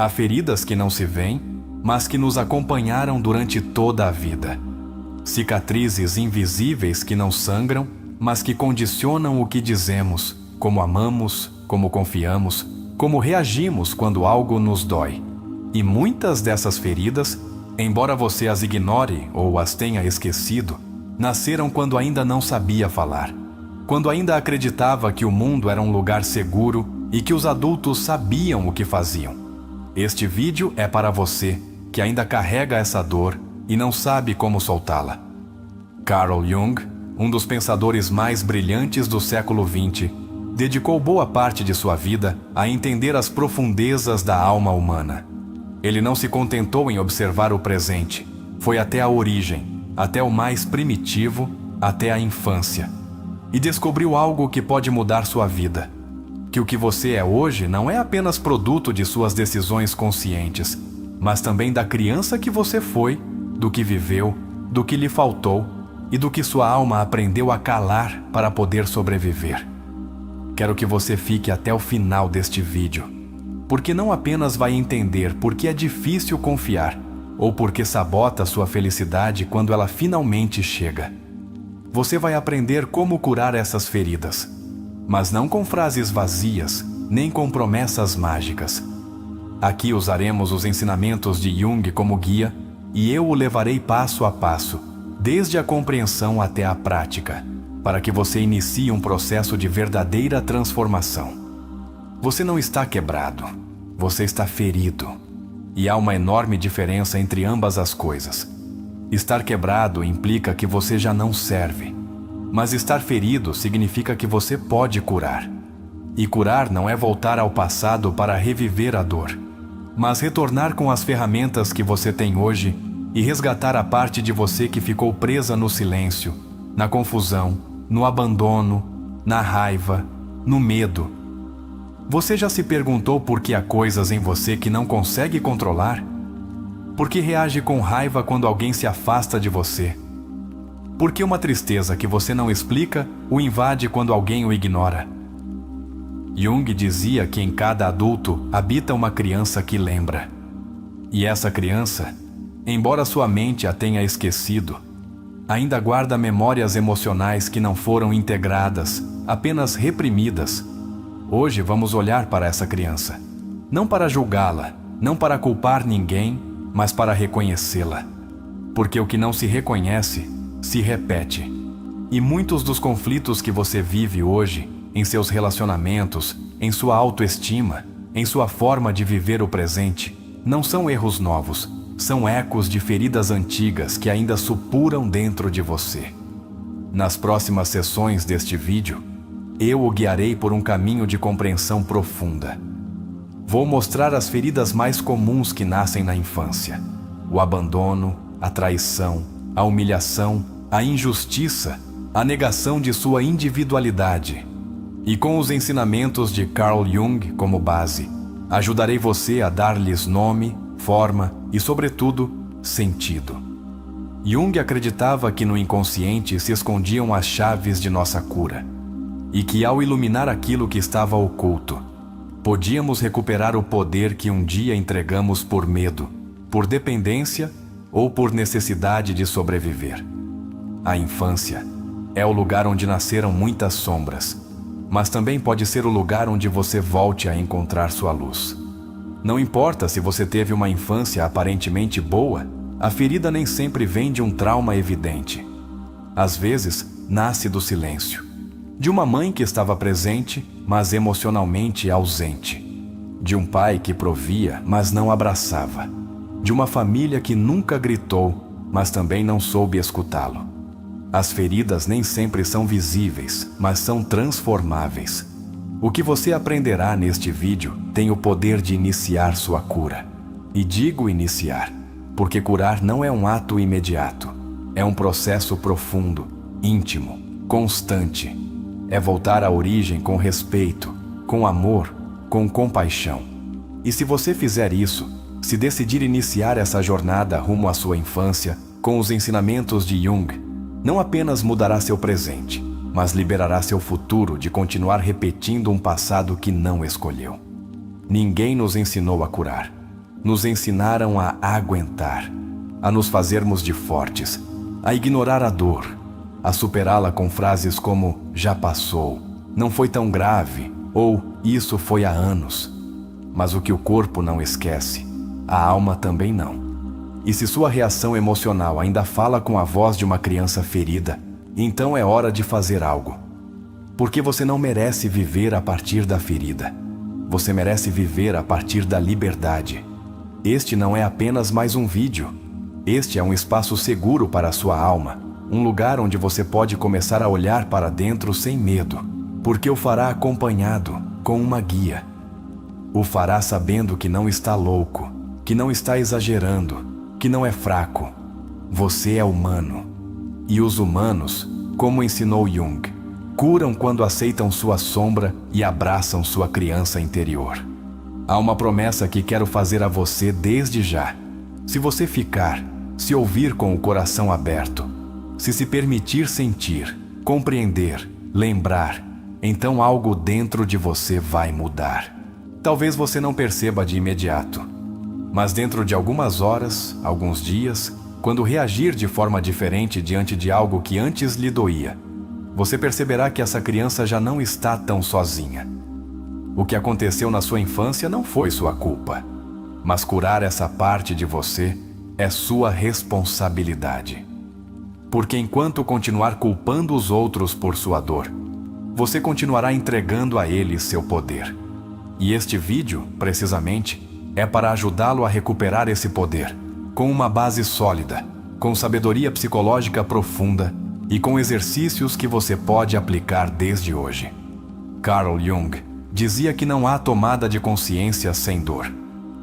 Há feridas que não se veem, mas que nos acompanharam durante toda a vida. Cicatrizes invisíveis que não sangram, mas que condicionam o que dizemos, como amamos, como confiamos, como reagimos quando algo nos dói. E muitas dessas feridas, embora você as ignore ou as tenha esquecido, nasceram quando ainda não sabia falar, quando ainda acreditava que o mundo era um lugar seguro e que os adultos sabiam o que faziam. Este vídeo é para você que ainda carrega essa dor e não sabe como soltá-la. Carl Jung, um dos pensadores mais brilhantes do século XX, dedicou boa parte de sua vida a entender as profundezas da alma humana. Ele não se contentou em observar o presente, foi até a origem, até o mais primitivo, até a infância, e descobriu algo que pode mudar sua vida. Que o que você é hoje não é apenas produto de suas decisões conscientes, mas também da criança que você foi, do que viveu, do que lhe faltou e do que sua alma aprendeu a calar para poder sobreviver. Quero que você fique até o final deste vídeo, porque não apenas vai entender por que é difícil confiar ou porque sabota sua felicidade quando ela finalmente chega. Você vai aprender como curar essas feridas, mas não com frases vazias, nem com promessas mágicas. Aqui usaremos os ensinamentos de Jung como guia e eu o levarei passo a passo, desde a compreensão até a prática, para que você inicie um processo de verdadeira transformação. Você não está quebrado, você está ferido. E há uma enorme diferença entre ambas as coisas. Estar quebrado implica que você já não serve, mas estar ferido significa que você pode curar. E curar não é voltar ao passado para reviver a dor, mas retornar com as ferramentas que você tem hoje e resgatar a parte de você que ficou presa no silêncio, na confusão, no abandono, na raiva, no medo. Você já se perguntou por que há coisas em você que não consegue controlar? Por que reage com raiva quando alguém se afasta de você? Por que uma tristeza que você não explica o invade quando alguém o ignora? Jung dizia que em cada adulto habita uma criança que lembra. E essa criança, embora sua mente a tenha esquecido, ainda guarda memórias emocionais que não foram integradas, apenas reprimidas. Hoje vamos olhar para essa criança, não para julgá-la, não para culpar ninguém, mas para reconhecê-la. Porque o que não se reconhece, se repete. E muitos dos conflitos que você vive hoje, em seus relacionamentos, em sua autoestima, em sua forma de viver o presente, não são erros novos, são ecos de feridas antigas que ainda supuram dentro de você. Nas próximas sessões deste vídeo, eu o guiarei por um caminho de compreensão profunda. Vou mostrar as feridas mais comuns que nascem na infância: o abandono, a traição, a humilhação, a injustiça, a negação de sua individualidade. E com os ensinamentos de Carl Jung como base, ajudarei você a dar-lhes nome, forma e, sobretudo, sentido. Jung acreditava que no inconsciente se escondiam as chaves de nossa cura, e que ao iluminar aquilo que estava oculto, podíamos recuperar o poder que um dia entregamos por medo, por dependência ou por necessidade de sobreviver. A infância é o lugar onde nasceram muitas sombras, mas também pode ser o lugar onde você volte a encontrar sua luz. Não importa se você teve uma infância aparentemente boa, a ferida nem sempre vem de um trauma evidente. Às vezes, nasce do silêncio. De uma mãe que estava presente, mas emocionalmente ausente. De um pai que provia, mas não abraçava. De uma família que nunca gritou, mas também não soube escutá-lo. As feridas nem sempre são visíveis, mas são transformáveis. O que você aprenderá neste vídeo tem o poder de iniciar sua cura. E digo iniciar, porque curar não é um ato imediato. É um processo profundo, íntimo, constante. É voltar à origem com respeito, com amor, com compaixão. E se você fizer isso, se decidir iniciar essa jornada rumo à sua infância, com os ensinamentos de Jung, não apenas mudará seu presente, mas liberará seu futuro de continuar repetindo um passado que não escolheu. Ninguém nos ensinou a curar. nos ensinaram a aguentar, a nos fazermos de fortes, a ignorar a dor, a superá-la com frases como já passou, não foi tão grave ou isso foi há anos. Mas o que o corpo não esquece, a alma também não. E se sua reação emocional ainda fala com a voz de uma criança ferida, então é hora de fazer algo. Porque você não merece viver a partir da ferida. Você merece viver a partir da liberdade. Este não é apenas mais um vídeo. Este é um espaço seguro para a sua alma, um lugar onde você pode começar a olhar para dentro sem medo, porque o fará acompanhado com uma guia. O fará sabendo que não está louco, que não está exagerando, que não é fraco. Você é humano. E os humanos, como ensinou Jung, curam quando aceitam sua sombra e abraçam sua criança interior. Há uma promessa que quero fazer a você desde já. Se você ficar, se ouvir com o coração aberto, se permitir sentir, compreender, lembrar, então algo dentro de você vai mudar. Talvez você não perceba de imediato, mas dentro de algumas horas, alguns dias, quando reagir de forma diferente diante de algo que antes lhe doía, você perceberá que essa criança já não está tão sozinha. O que aconteceu na sua infância não foi sua culpa, mas curar essa parte de você é sua responsabilidade. Porque enquanto continuar culpando os outros por sua dor, você continuará entregando a eles seu poder. E este vídeo, precisamente, é para ajudá-lo a recuperar esse poder, com uma base sólida, com sabedoria psicológica profunda e com exercícios que você pode aplicar desde hoje. Carl Jung dizia que não há tomada de consciência sem dor,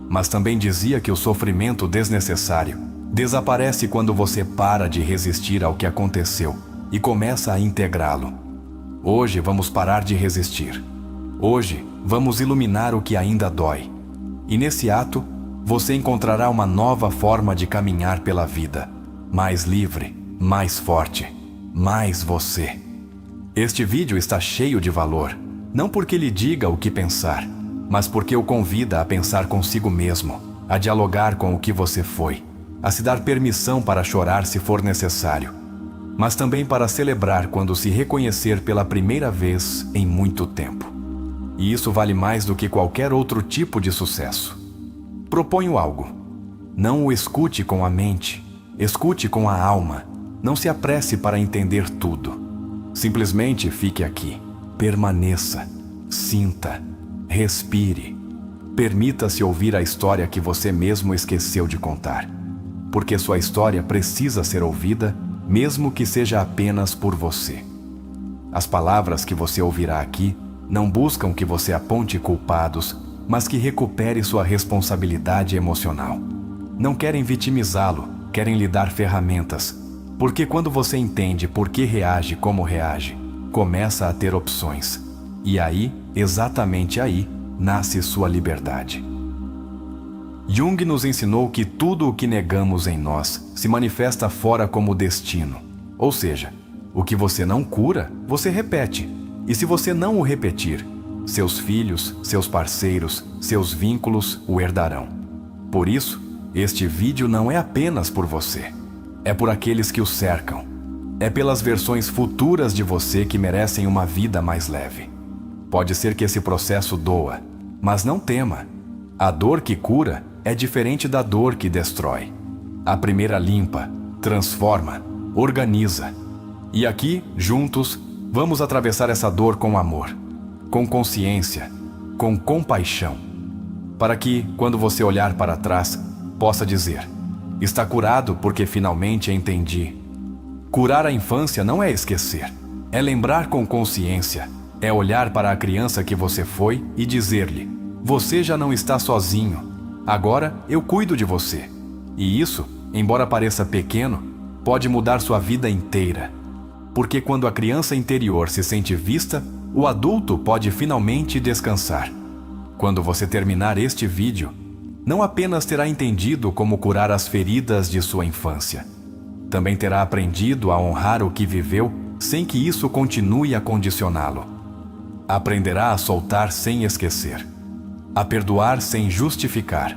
mas também dizia que o sofrimento desnecessário desaparece quando você para de resistir ao que aconteceu e começa a integrá-lo. Hoje vamos parar de resistir. Hoje vamos iluminar o que ainda dói. E nesse ato, você encontrará uma nova forma de caminhar pela vida, mais livre, mais forte, mais você. Este vídeo está cheio de valor, não porque lhe diga o que pensar, mas porque o convida a pensar consigo mesmo, a dialogar com o que você foi, a se dar permissão para chorar se for necessário, mas também para celebrar quando se reconhecer pela primeira vez em muito tempo. E isso vale mais do que qualquer outro tipo de sucesso. Proponho algo. Não o escute com a mente, escute com a alma. Não se apresse para entender tudo. Simplesmente fique aqui. Permaneça. Sinta. Respire. Permita-se ouvir a história que você mesmo esqueceu de contar. Porque sua história precisa ser ouvida, mesmo que seja apenas por você. As palavras que você ouvirá aqui não buscam que você aponte culpados, mas que recupere sua responsabilidade emocional. Não querem vitimizá-lo, querem lhe dar ferramentas, porque quando você entende por que reage como reage, começa a ter opções. E aí, exatamente aí, nasce sua liberdade. Jung nos ensinou que tudo o que negamos em nós se manifesta fora como destino. Ou seja, o que você não cura, você repete. E se você não o repetir, seus filhos, seus parceiros, seus vínculos o herdarão. Por isso, este vídeo não é apenas por você. É por aqueles que o cercam. É pelas versões futuras de você que merecem uma vida mais leve. Pode ser que esse processo doa, mas não tema. A dor que cura é diferente da dor que destrói. A primeira limpa, transforma, organiza. E aqui, juntos, vamos atravessar essa dor com amor, com consciência, com compaixão, para que, quando você olhar para trás, possa dizer: está curado porque finalmente entendi. Curar a infância não é esquecer, é lembrar com consciência, é olhar para a criança que você foi e dizer-lhe: você já não está sozinho, agora eu cuido de você. E isso, embora pareça pequeno, pode mudar sua vida inteira. Porque quando a criança interior se sente vista, o adulto pode finalmente descansar. Quando você terminar este vídeo, não apenas terá entendido como curar as feridas de sua infância, também terá aprendido a honrar o que viveu sem que isso continue a condicioná-lo. Aprenderá a soltar sem esquecer, a perdoar sem justificar,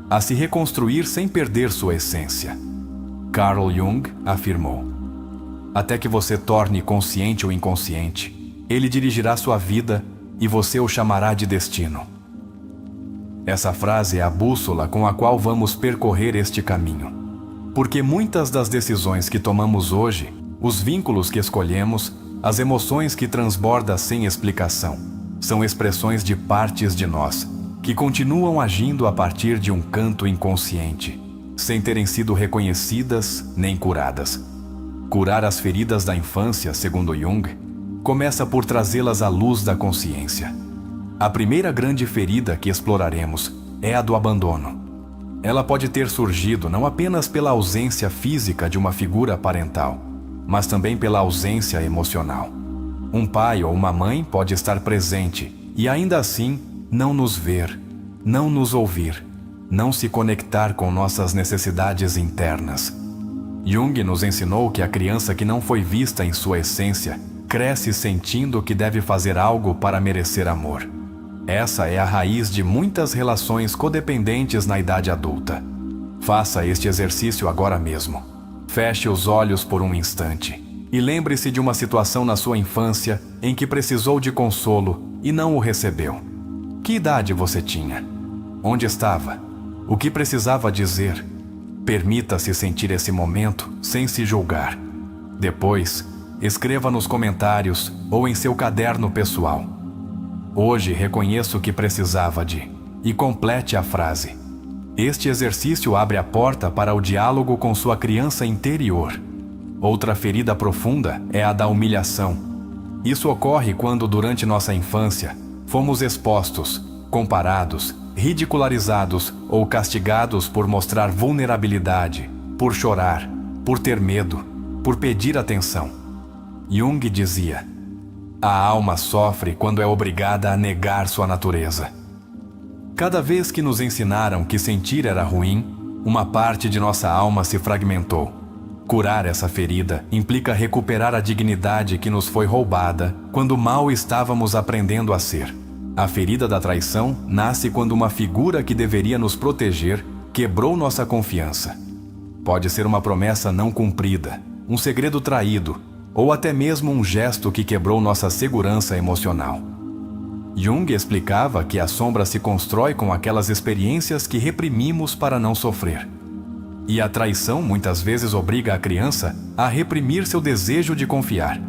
a se reconstruir sem perder sua essência. Carl Jung afirmou: até que você torne consciente o inconsciente, ele dirigirá sua vida e você o chamará de destino. Essa frase é a bússola com a qual vamos percorrer este caminho. Porque muitas das decisões que tomamos hoje, os vínculos que escolhemos, as emoções que transbordam sem explicação, são expressões de partes de nós, que continuam agindo a partir de um canto inconsciente, sem terem sido reconhecidas nem curadas. Curar as feridas da infância, segundo Jung, começa por trazê-las à luz da consciência. A primeira grande ferida que exploraremos é a do abandono. Ela pode ter surgido não apenas pela ausência física de uma figura parental, mas também pela ausência emocional. Um pai ou uma mãe pode estar presente e ainda assim não nos ver, não nos ouvir, não se conectar com nossas necessidades internas. Jung nos ensinou que a criança que não foi vista em sua essência cresce sentindo que deve fazer algo para merecer amor. Essa é a raiz de muitas relações codependentes na idade adulta. Faça este exercício agora mesmo. Feche os olhos por um instante e lembre-se de uma situação na sua infância em que precisou de consolo e não o recebeu. Que idade você tinha? Onde estava? O que precisava dizer? Permita-se sentir esse momento sem se julgar. Depois, escreva nos comentários ou em seu caderno pessoal: hoje reconheço que precisava de... e complete a frase. Este exercício abre a porta para o diálogo com sua criança interior. Outra ferida profunda é a da humilhação. Isso ocorre quando, durante nossa infância, fomos expostos, comparados, ridicularizados ou castigados por mostrar vulnerabilidade, por chorar, por ter medo, por pedir atenção. Jung dizia: a alma sofre quando é obrigada a negar sua natureza. Cada vez que nos ensinaram que sentir era ruim, uma parte de nossa alma se fragmentou. Curar essa ferida implica recuperar a dignidade que nos foi roubada quando mal estávamos aprendendo a ser. A ferida da traição nasce quando uma figura que deveria nos proteger quebrou nossa confiança. Pode ser uma promessa não cumprida, um segredo traído, ou até mesmo um gesto que quebrou nossa segurança emocional. Jung explicava que a sombra se constrói com aquelas experiências que reprimimos para não sofrer. E a traição muitas vezes obriga a criança a reprimir seu desejo de confiar.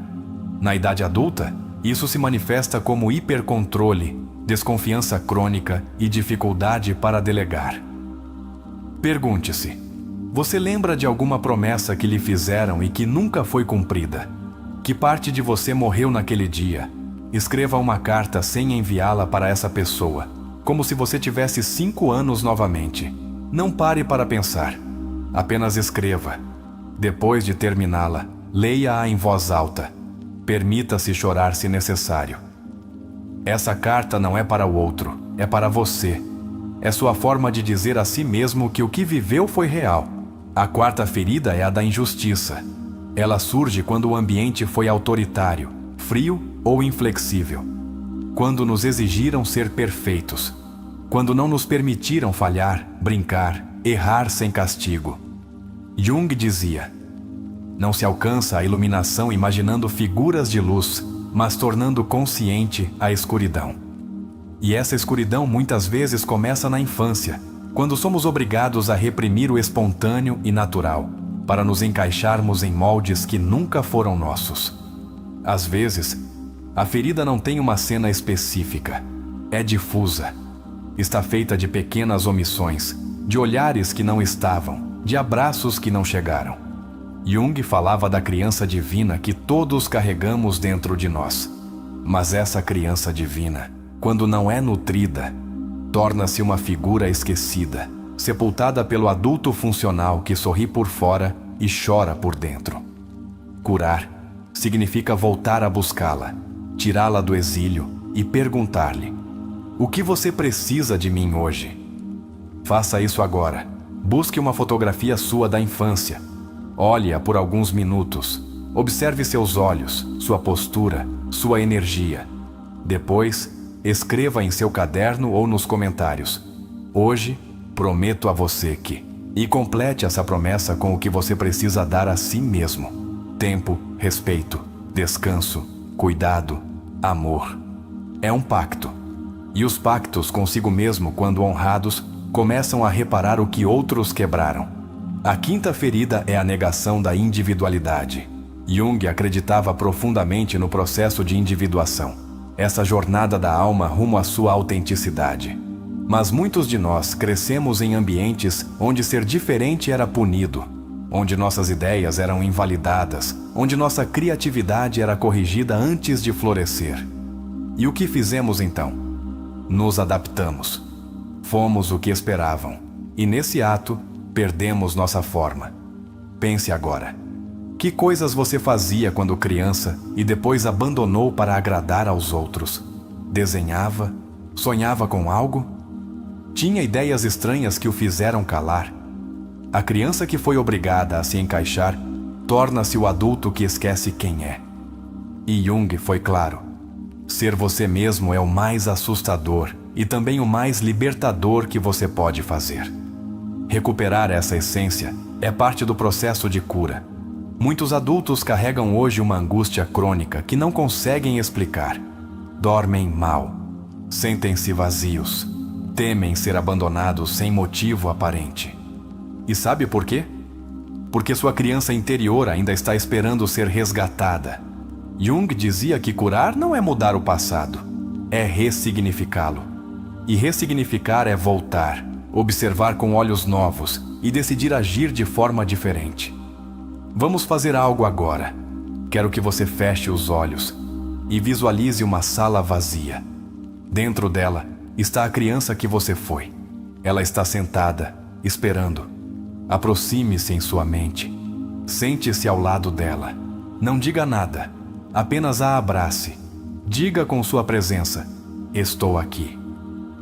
Na idade adulta, isso se manifesta como hipercontrole, desconfiança crônica e dificuldade para delegar. Pergunte-se: você lembra de alguma promessa que lhe fizeram e que nunca foi cumprida? Que parte de você morreu naquele dia? Escreva uma carta sem enviá-la para essa pessoa, como se você tivesse 5 anos novamente. Não pare para pensar. Apenas escreva. Depois de terminá-la, leia-a em voz alta. Permita-se chorar se necessário. Essa carta não é para o outro, é para você. É sua forma de dizer a si mesmo que o que viveu foi real. A quarta ferida é a da injustiça. Ela surge quando o ambiente foi autoritário, frio ou inflexível. Quando nos exigiram ser perfeitos. Quando não nos permitiram falhar, brincar, errar sem castigo. Jung dizia: não se alcança a iluminação imaginando figuras de luz, mas tornando consciente a escuridão. E essa escuridão muitas vezes começa na infância, quando somos obrigados a reprimir o espontâneo e natural, para nos encaixarmos em moldes que nunca foram nossos. Às vezes, a ferida não tem uma cena específica, é difusa. Está feita de pequenas omissões, de olhares que não estavam, de abraços que não chegaram. Jung falava da criança divina que todos carregamos dentro de nós. Mas essa criança divina, quando não é nutrida, torna-se uma figura esquecida, sepultada pelo adulto funcional que sorri por fora e chora por dentro. Curar significa voltar a buscá-la, tirá-la do exílio e perguntar-lhe: o que você precisa de mim hoje? Faça isso agora. Busque uma fotografia sua da infância. Olhe-a por alguns minutos. Observe seus olhos, sua postura, sua energia. Depois, escreva em seu caderno ou nos comentários: hoje, prometo a você que... E complete essa promessa com o que você precisa dar a si mesmo: tempo, respeito, descanso, cuidado, amor. É um pacto. E os pactos consigo mesmo, quando honrados, começam a reparar o que outros quebraram. A quinta ferida é a negação da individualidade. Jung acreditava profundamente no processo de individuação, essa jornada da alma rumo à sua autenticidade. Mas muitos de nós crescemos em ambientes onde ser diferente era punido, onde nossas ideias eram invalidadas, onde nossa criatividade era corrigida antes de florescer. E o que fizemos então? Nos adaptamos. Fomos o que esperavam, e nesse ato, perdemos nossa forma. Pense agora. Que coisas você fazia quando criança e depois abandonou para agradar aos outros? Desenhava? Sonhava com algo? Tinha ideias estranhas que o fizeram calar? A criança que foi obrigada a se encaixar torna-se o adulto que esquece quem é. E Jung foi claro: ser você mesmo é o mais assustador e também o mais libertador que você pode fazer. Recuperar essa essência é parte do processo de cura. Muitos adultos carregam hoje uma angústia crônica que não conseguem explicar. Dormem mal, sentem-se vazios, temem ser abandonados sem motivo aparente. E sabe por quê? Porque sua criança interior ainda está esperando ser resgatada. Jung dizia que curar não é mudar o passado, é ressignificá-lo. E ressignificar é voltar, observar com olhos novos e decidir agir de forma diferente. Vamos fazer algo agora. Quero que você feche os olhos e visualize uma sala vazia. Dentro dela está a criança que você foi. Ela está sentada, esperando. Aproxime-se em sua mente. Sente-se ao lado dela. Não diga nada, apenas a abrace. Diga com sua presença: estou aqui.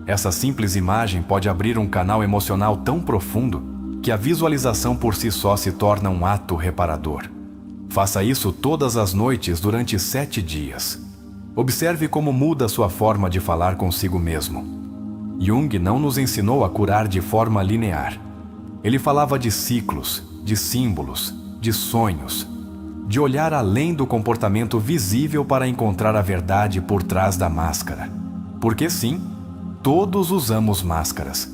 Essa simples imagem pode abrir um canal emocional tão profundo que a visualização por si só se torna um ato reparador. Faça isso todas as noites durante 7 dias. Observe como muda sua forma de falar consigo mesmo. Jung não nos ensinou a curar de forma linear. Ele falava de ciclos, de símbolos, de sonhos, de olhar além do comportamento visível para encontrar a verdade por trás da máscara. Porque sim, todos usamos máscaras.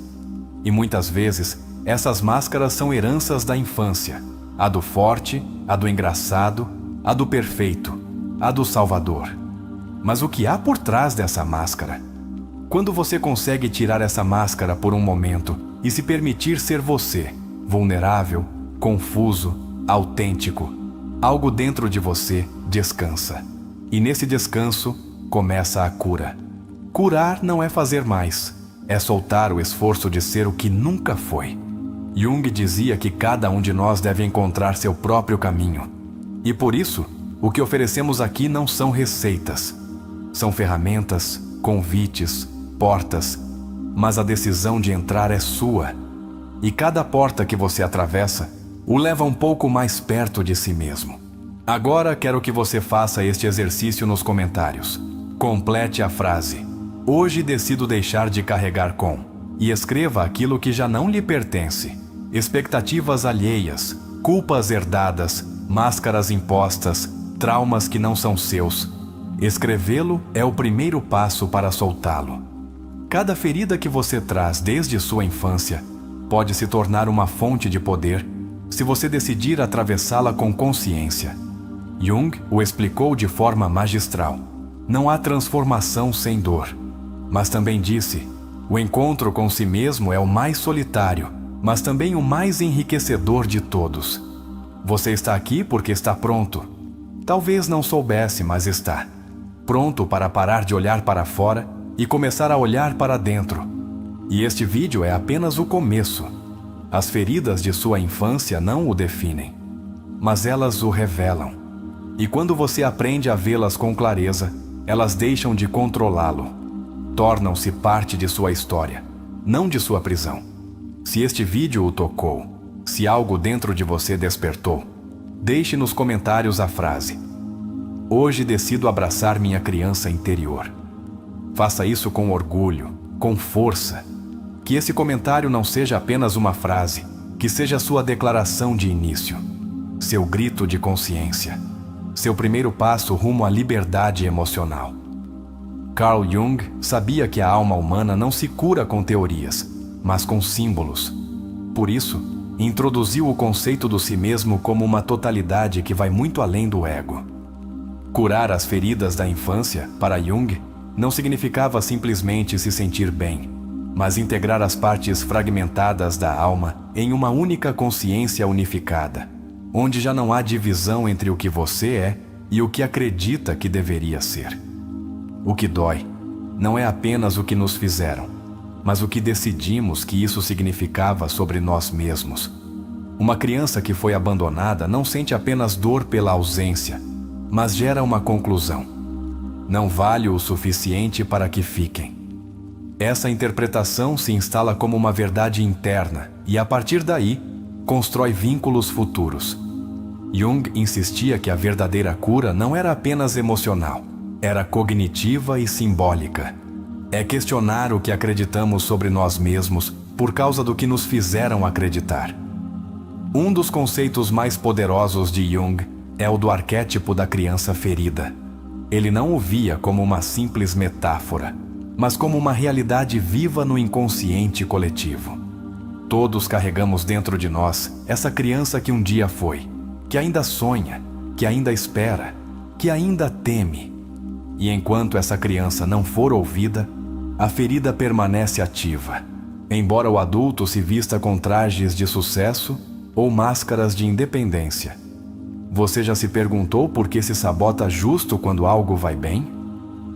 E muitas vezes, essas máscaras são heranças da infância. A do forte, a do engraçado, a do perfeito, a do salvador. Mas o que há por trás dessa máscara? Quando você consegue tirar essa máscara por um momento e se permitir ser você, vulnerável, confuso, autêntico, algo dentro de você descansa. E nesse descanso começa a cura. Curar não é fazer mais, é soltar o esforço de ser o que nunca foi. Jung dizia que cada um de nós deve encontrar seu próprio caminho. E por isso, o que oferecemos aqui não são receitas. São ferramentas, convites, portas, mas a decisão de entrar é sua. E cada porta que você atravessa o leva um pouco mais perto de si mesmo. Agora quero que você faça este exercício nos comentários. Complete a frase: hoje decido deixar de carregar com, e escreva aquilo que já não lhe pertence. Expectativas alheias, culpas herdadas, máscaras impostas, traumas que não são seus. Escrevê-lo é o primeiro passo para soltá-lo. Cada ferida que você traz desde sua infância pode se tornar uma fonte de poder se você decidir atravessá-la com consciência. Jung o explicou de forma magistral. Não há transformação sem dor. Mas também disse: o encontro com si mesmo é o mais solitário, mas também o mais enriquecedor de todos. Você está aqui porque está pronto. Talvez não soubesse, mas está. Pronto para parar de olhar para fora e começar a olhar para dentro. E este vídeo é apenas o começo. As feridas de sua infância não o definem, mas elas o revelam. E quando você aprende a vê-las com clareza, elas deixam de controlá-lo. Tornam-se parte de sua história, não de sua prisão. Se este vídeo o tocou, se algo dentro de você despertou, deixe nos comentários a frase: hoje decido abraçar minha criança interior. Faça isso com orgulho, com força. Que esse comentário não seja apenas uma frase, que seja sua declaração de início, seu grito de consciência, seu primeiro passo rumo à liberdade emocional. Carl Jung sabia que a alma humana não se cura com teorias, mas com símbolos. Por isso, introduziu o conceito do si mesmo como uma totalidade que vai muito além do ego. Curar as feridas da infância, para Jung, não significava simplesmente se sentir bem, mas integrar as partes fragmentadas da alma em uma única consciência unificada, onde já não há divisão entre o que você é e o que acredita que deveria ser. O que dói não é apenas o que nos fizeram, mas o que decidimos que isso significava sobre nós mesmos. Uma criança que foi abandonada não sente apenas dor pela ausência, mas gera uma conclusão: não vale o suficiente para que fiquem. Essa interpretação se instala como uma verdade interna e, a partir daí, constrói vínculos futuros. Jung insistia que a verdadeira cura não era apenas emocional, era cognitiva e simbólica. É questionar o que acreditamos sobre nós mesmos por causa do que nos fizeram acreditar. Um dos conceitos mais poderosos de Jung é o do arquétipo da criança ferida. Ele não o via como uma simples metáfora, mas como uma realidade viva no inconsciente coletivo. Todos carregamos dentro de nós essa criança que um dia foi, que ainda sonha, que ainda espera, que ainda teme. E enquanto essa criança não for ouvida, a ferida permanece ativa, embora o adulto se vista com trajes de sucesso ou máscaras de independência. Você já se perguntou por que se sabota justo quando algo vai bem?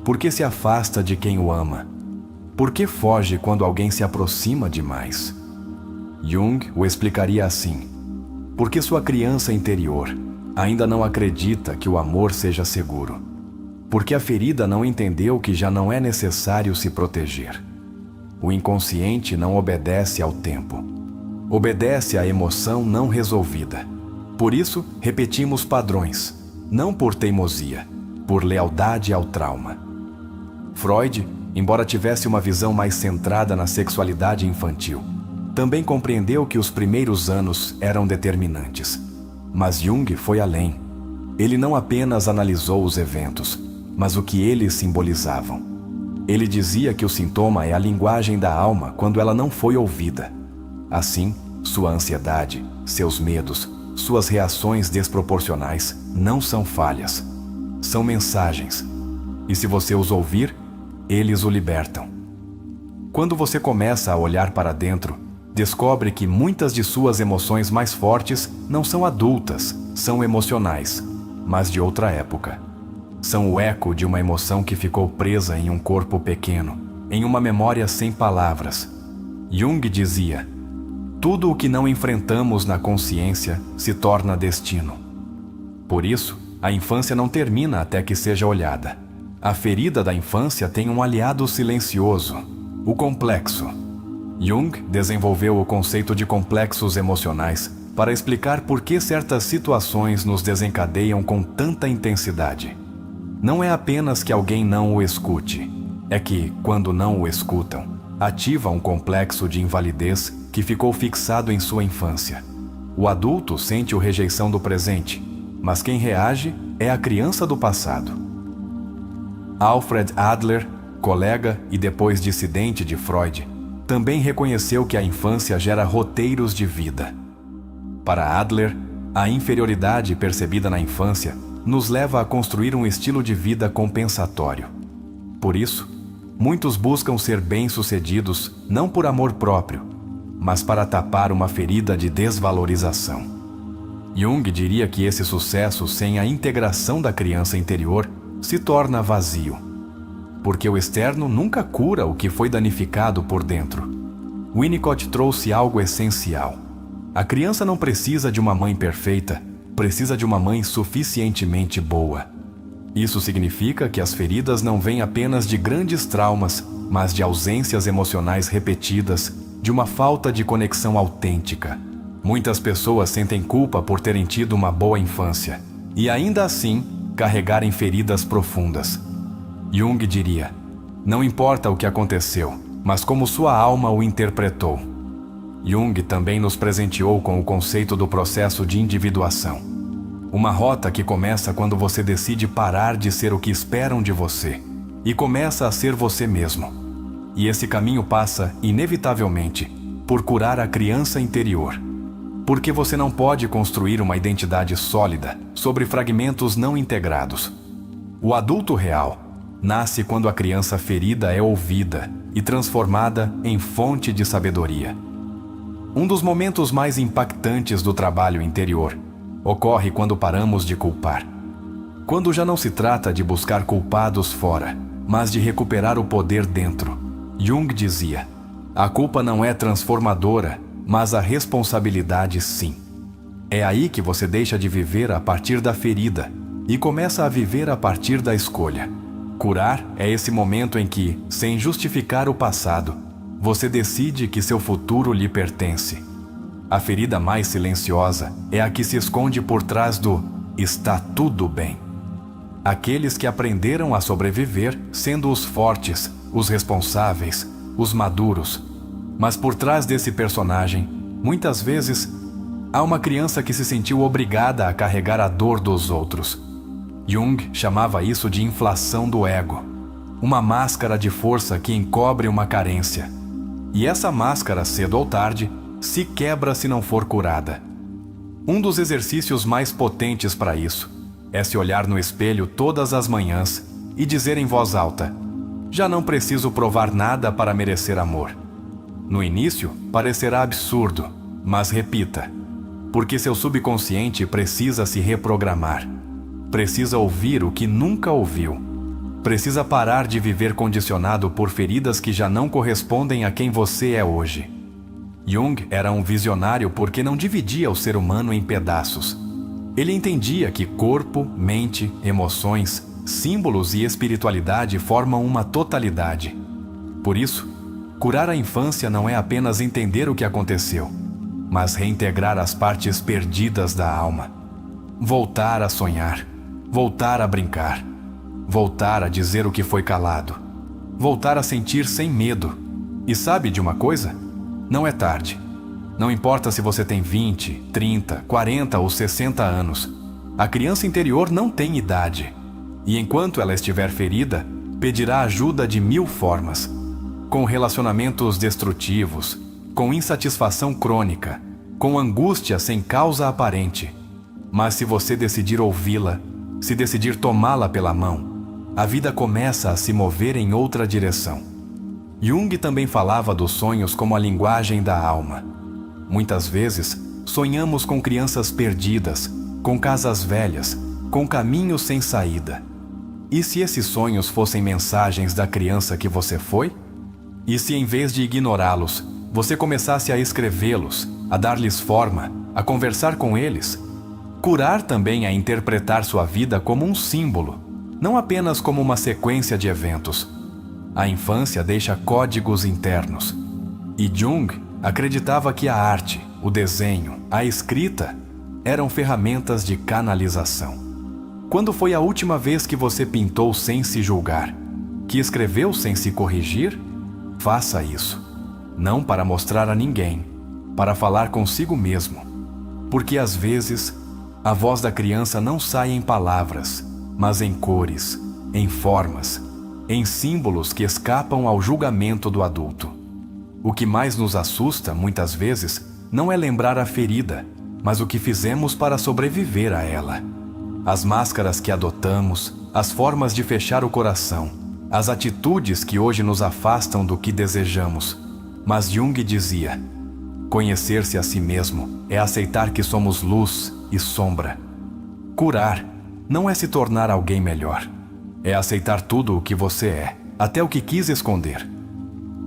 Por que se afasta de quem o ama? Por que foge quando alguém se aproxima demais? Jung o explicaria assim: porque sua criança interior ainda não acredita que o amor seja seguro. Porque a ferida não entendeu que já não é necessário se proteger. O inconsciente não obedece ao tempo. Obedece à emoção não resolvida. Por isso, repetimos padrões, não por teimosia, por lealdade ao trauma. Freud, embora tivesse uma visão mais centrada na sexualidade infantil, também compreendeu que os primeiros anos eram determinantes. Mas Jung foi além. Ele não apenas analisou os eventos, mas o que eles simbolizavam. Ele dizia que o sintoma é a linguagem da alma quando ela não foi ouvida. Assim, sua ansiedade, seus medos, suas reações desproporcionais não são falhas, são mensagens. E se você os ouvir, eles o libertam. Quando você começa a olhar para dentro, descobre que muitas de suas emoções mais fortes não são adultas, são emocionais, mas de outra época. São o eco de uma emoção que ficou presa em um corpo pequeno, em uma memória sem palavras. Jung dizia: tudo o que não enfrentamos na consciência se torna destino. Por isso, a infância não termina até que seja olhada. A ferida da infância tem um aliado silencioso, o complexo. Jung desenvolveu o conceito de complexos emocionais para explicar por que certas situações nos desencadeiam com tanta intensidade. Não é apenas que alguém não o escute, é que, quando não o escutam, ativa um complexo de invalidez que ficou fixado em sua infância. O adulto sente a rejeição do presente, mas quem reage é a criança do passado. Alfred Adler, colega e depois dissidente de Freud, também reconheceu que a infância gera roteiros de vida. Para Adler, a inferioridade percebida na infância nos leva a construir um estilo de vida compensatório. Por isso, muitos buscam ser bem-sucedidos não por amor próprio, mas para tapar uma ferida de desvalorização. Jung diria que esse sucesso sem a integração da criança interior se torna vazio, porque o externo nunca cura o que foi danificado por dentro. Winnicott trouxe algo essencial. A criança não precisa de uma mãe perfeita, precisa de uma mãe suficientemente boa. Isso significa que as feridas não vêm apenas de grandes traumas, mas de ausências emocionais repetidas, de uma falta de conexão autêntica. Muitas pessoas sentem culpa por terem tido uma boa infância e ainda assim carregarem feridas profundas. Jung diria: não importa o que aconteceu, mas como sua alma o interpretou. Jung também nos presenteou com o conceito do processo de individuação. Uma rota que começa quando você decide parar de ser o que esperam de você e começa a ser você mesmo. E esse caminho passa, inevitavelmente, por curar a criança interior. Porque você não pode construir uma identidade sólida sobre fragmentos não integrados. O adulto real nasce quando a criança ferida é ouvida e transformada em fonte de sabedoria. Um dos momentos mais impactantes do trabalho interior ocorre quando paramos de culpar. Quando já não se trata de buscar culpados fora, mas de recuperar o poder dentro. Jung dizia: a culpa não é transformadora, mas a responsabilidade sim. É aí que você deixa de viver a partir da ferida e começa a viver a partir da escolha. Curar é esse momento em que, sem justificar o passado, você decide que seu futuro lhe pertence. A ferida mais silenciosa é a que se esconde por trás do "está tudo bem". Aqueles que aprenderam a sobreviver sendo os fortes, os responsáveis, os maduros. Mas por trás desse personagem, muitas vezes, há uma criança que se sentiu obrigada a carregar a dor dos outros. Jung chamava isso de inflação do ego, uma máscara de força que encobre uma carência. E essa máscara, cedo ou tarde, se quebra se não for curada. Um dos exercícios mais potentes para isso é se olhar no espelho todas as manhãs e dizer em voz alta: já não preciso provar nada para merecer amor. No início, parecerá absurdo, mas repita, porque seu subconsciente precisa se reprogramar. Precisa ouvir o que nunca ouviu. Precisa parar de viver condicionado por feridas que já não correspondem a quem você é hoje. Jung era um visionário porque não dividia o ser humano em pedaços. Ele entendia que corpo, mente, emoções, símbolos e espiritualidade formam uma totalidade. Por isso, curar a infância não é apenas entender o que aconteceu, mas reintegrar as partes perdidas da alma. Voltar a sonhar, voltar a brincar, voltar a dizer o que foi calado, voltar a sentir sem medo. E sabe de uma coisa? Não é tarde. Não importa se você tem 20, 30, 40 ou 60 anos. A criança interior não tem idade. E enquanto ela estiver ferida, pedirá ajuda de 1000 formas. Com relacionamentos destrutivos, com insatisfação crônica, com angústia sem causa aparente. Mas se você decidir ouvi-la, se decidir tomá-la pela mão, a vida começa a se mover em outra direção. Jung também falava dos sonhos como a linguagem da alma. Muitas vezes, sonhamos com crianças perdidas, com casas velhas, com caminhos sem saída. E se esses sonhos fossem mensagens da criança que você foi? E se em vez de ignorá-los, você começasse a escrevê-los, a dar-lhes forma, a conversar com eles? Curar também é interpretar sua vida como um símbolo, não apenas como uma sequência de eventos. A infância deixa códigos internos. E Jung acreditava que a arte, o desenho, a escrita eram ferramentas de canalização. Quando foi a última vez que você pintou sem se julgar? Que escreveu sem se corrigir? Faça isso. Não para mostrar a ninguém, para falar consigo mesmo. Porque às vezes, a voz da criança não sai em palavras, mas em cores, em formas, em símbolos que escapam ao julgamento do adulto. O que mais nos assusta, muitas vezes, não é lembrar a ferida, mas o que fizemos para sobreviver a ela. As máscaras que adotamos, as formas de fechar o coração, as atitudes que hoje nos afastam do que desejamos. Mas Jung dizia: conhecer-se a si mesmo é aceitar que somos luz e sombra. Curar não é se tornar alguém melhor. É aceitar tudo o que você é, até o que quis esconder.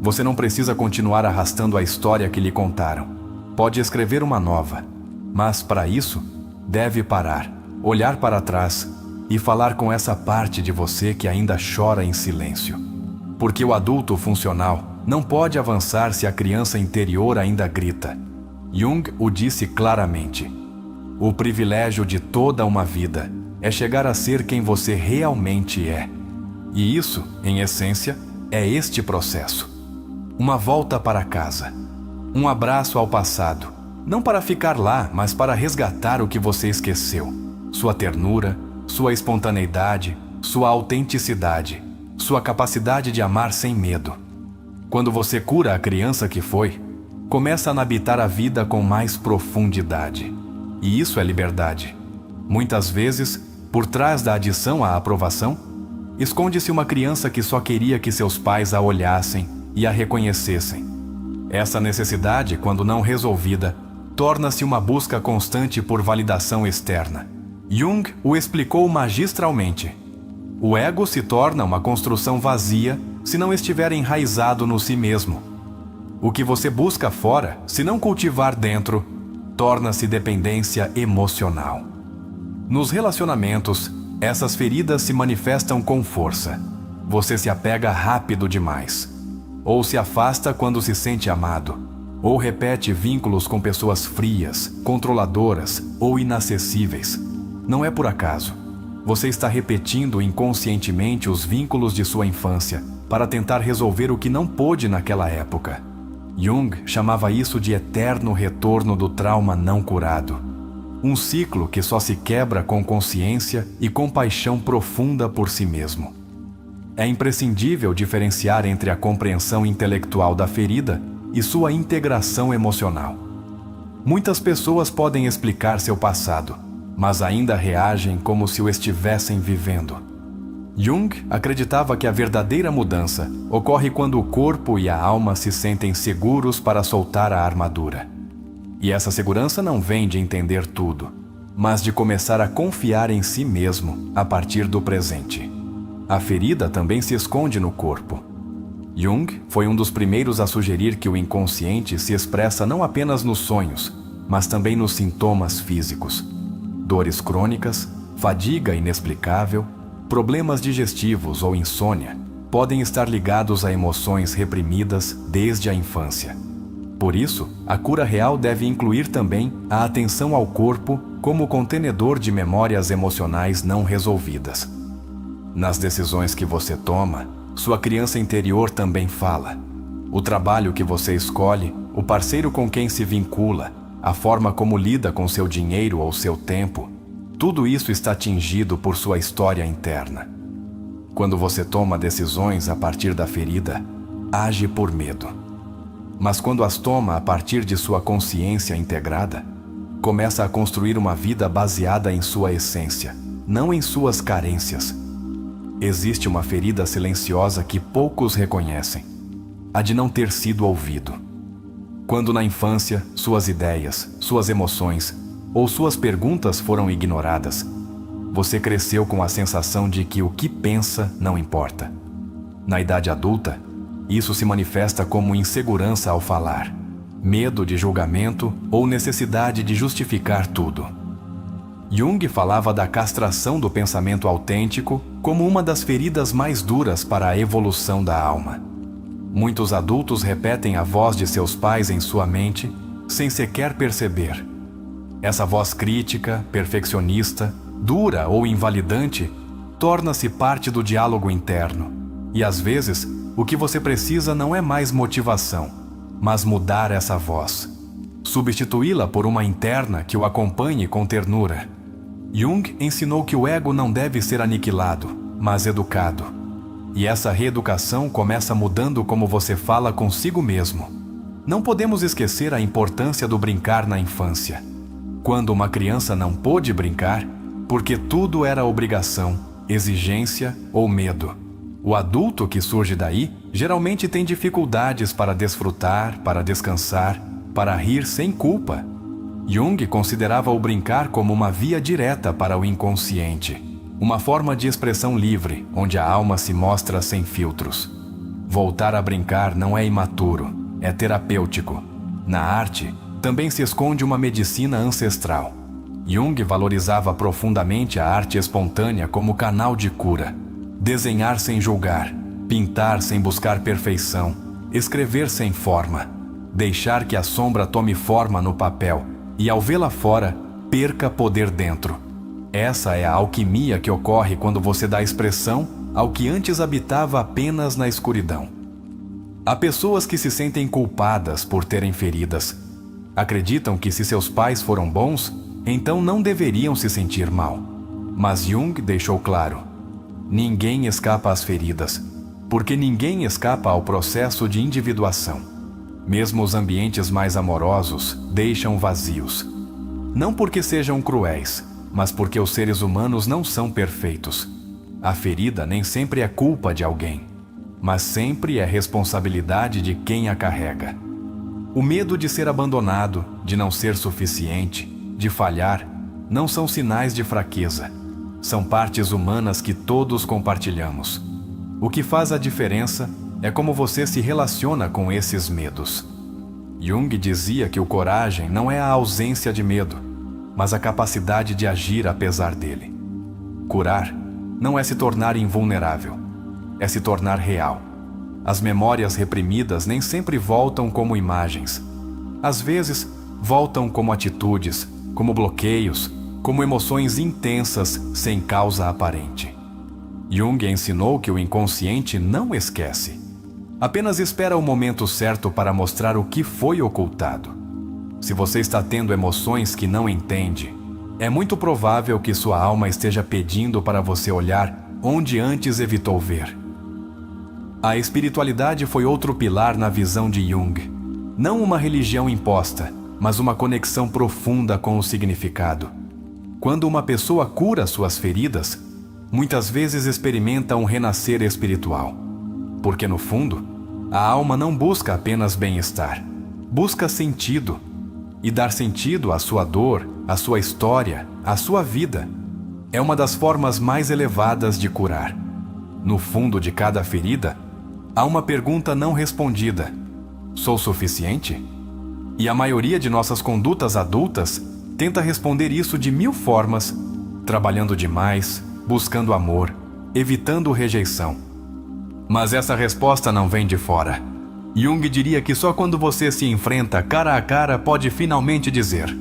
Você não precisa continuar arrastando a história que lhe contaram. Pode escrever uma nova, mas para isso, deve parar, olhar para trás e falar com essa parte de você que ainda chora em silêncio. Porque o adulto funcional não pode avançar se a criança interior ainda grita. Jung o disse claramente: o privilégio de toda uma vida é chegar a ser quem você realmente é. E isso, em essência, é este processo. uma volta para casa, um abraço ao passado, não para ficar lá, mas para resgatar o que você esqueceu, sua ternura, sua espontaneidade, sua autenticidade, sua capacidade de amar sem medo. Quando você cura a criança que foi, começa a habitar a vida com mais profundidade. E isso é liberdade. Muitas vezes, por trás da adição à aprovação, esconde-se uma criança que só queria que seus pais a olhassem e a reconhecessem. Essa necessidade, quando não resolvida, torna-se uma busca constante por validação externa. Jung o explicou magistralmente. O ego se torna uma construção vazia se não estiver enraizado no si mesmo. O que você busca fora, se não cultivar dentro, torna-se dependência emocional. Nos relacionamentos, essas feridas se manifestam com força. Você se apega rápido demais, ou se afasta quando se sente amado, ou repete vínculos com pessoas frias, controladoras ou inacessíveis. Não é por acaso. Você está repetindo inconscientemente os vínculos de sua infância para tentar resolver o que não pôde naquela época. Jung chamava isso de eterno retorno do trauma não curado. Um ciclo que só se quebra com consciência e compaixão profunda por si mesmo. É imprescindível diferenciar entre a compreensão intelectual da ferida e sua integração emocional. Muitas pessoas podem explicar seu passado, mas ainda reagem como se o estivessem vivendo. Jung acreditava que a verdadeira mudança ocorre quando o corpo e a alma se sentem seguros para soltar a armadura. E essa segurança não vem de entender tudo, mas de começar a confiar em si mesmo a partir do presente. A ferida também se esconde no corpo. Jung foi um dos primeiros a sugerir que o inconsciente se expressa não apenas nos sonhos, mas também nos sintomas físicos. Dores crônicas, fadiga inexplicável, problemas digestivos ou insônia podem estar ligados a emoções reprimidas desde a infância. Por isso, a cura real deve incluir também a atenção ao corpo como contenedor de memórias emocionais não resolvidas. Nas decisões que você toma, sua criança interior também fala. O trabalho que você escolhe, o parceiro com quem se vincula, a forma como lida com seu dinheiro ou seu tempo, tudo isso está tingido por sua história interna. Quando você toma decisões a partir da ferida, age por medo. Mas quando as toma a partir de sua consciência integrada, começa a construir uma vida baseada em sua essência, não em suas carências. Existe uma ferida silenciosa que poucos reconhecem, a de não ter sido ouvido. Quando na infância, suas ideias, suas emoções ou suas perguntas foram ignoradas, você cresceu com a sensação de que o que pensa não importa. Na idade adulta, isso se manifesta como insegurança ao falar, medo de julgamento ou necessidade de justificar tudo. Jung falava da castração do pensamento autêntico como uma das feridas mais duras para a evolução da alma. Muitos adultos repetem a voz de seus pais em sua mente sem sequer perceber. Essa voz crítica, perfeccionista, dura ou invalidante torna-se parte do diálogo interno. E às vezes, o que você precisa não é mais motivação, mas mudar essa voz. Substituí-la por uma interna que o acompanhe com ternura. Jung ensinou que o ego não deve ser aniquilado, mas educado. E essa reeducação começa mudando como você fala consigo mesmo. Não podemos esquecer a importância do brincar na infância. Quando uma criança não pôde brincar, porque tudo era obrigação, exigência ou medo. O adulto que surge daí geralmente tem dificuldades para desfrutar, para descansar, para rir sem culpa. Jung considerava o brincar como uma via direta para o inconsciente, uma forma de expressão livre, onde a alma se mostra sem filtros. Voltar a brincar não é imaturo, é terapêutico. Na arte, também se esconde uma medicina ancestral. Jung valorizava profundamente a arte espontânea como canal de cura. Desenhar sem julgar, pintar sem buscar perfeição, escrever sem forma, deixar que a sombra tome forma no papel e, ao vê-la fora, perca poder dentro. Essa é a alquimia que ocorre quando você dá expressão ao que antes habitava apenas na escuridão. Há pessoas que se sentem culpadas por terem feridas. Acreditam que se seus pais foram bons, então não deveriam se sentir mal. Mas Jung deixou claro: ninguém escapa às feridas, porque ninguém escapa ao processo de individuação. Mesmo os ambientes mais amorosos deixam vazios. Não porque sejam cruéis, mas porque os seres humanos não são perfeitos. A ferida nem sempre é culpa de alguém, mas sempre é responsabilidade de quem a carrega. O medo de ser abandonado, de não ser suficiente, de falhar, não são sinais de fraqueza. São partes humanas que todos compartilhamos. O que faz a diferença é como você se relaciona com esses medos. Jung dizia que o coragem não é a ausência de medo, mas a capacidade de agir apesar dele. Curar não é se tornar invulnerável, é se tornar real. As memórias reprimidas nem sempre voltam como imagens. Às vezes, voltam como atitudes, como bloqueios, como emoções intensas sem causa aparente. Jung ensinou que o inconsciente não esquece. Apenas espera o momento certo para mostrar o que foi ocultado. Se você está tendo emoções que não entende, é muito provável que sua alma esteja pedindo para você olhar onde antes evitou ver. A espiritualidade foi outro pilar na visão de Jung. Não uma religião imposta, mas uma conexão profunda com o significado. Quando uma pessoa cura suas feridas, muitas vezes experimenta um renascer espiritual. Porque no fundo, a alma não busca apenas bem-estar, busca sentido. E dar sentido à sua dor, à sua história, à sua vida, é uma das formas mais elevadas de curar. No fundo de cada ferida, há uma pergunta não respondida: sou suficiente? E a maioria de nossas condutas adultas tenta responder isso de 1000 formas, trabalhando demais, buscando amor, evitando rejeição. Mas essa resposta não vem de fora. Jung diria que só quando você se enfrenta cara a cara pode finalmente dizer: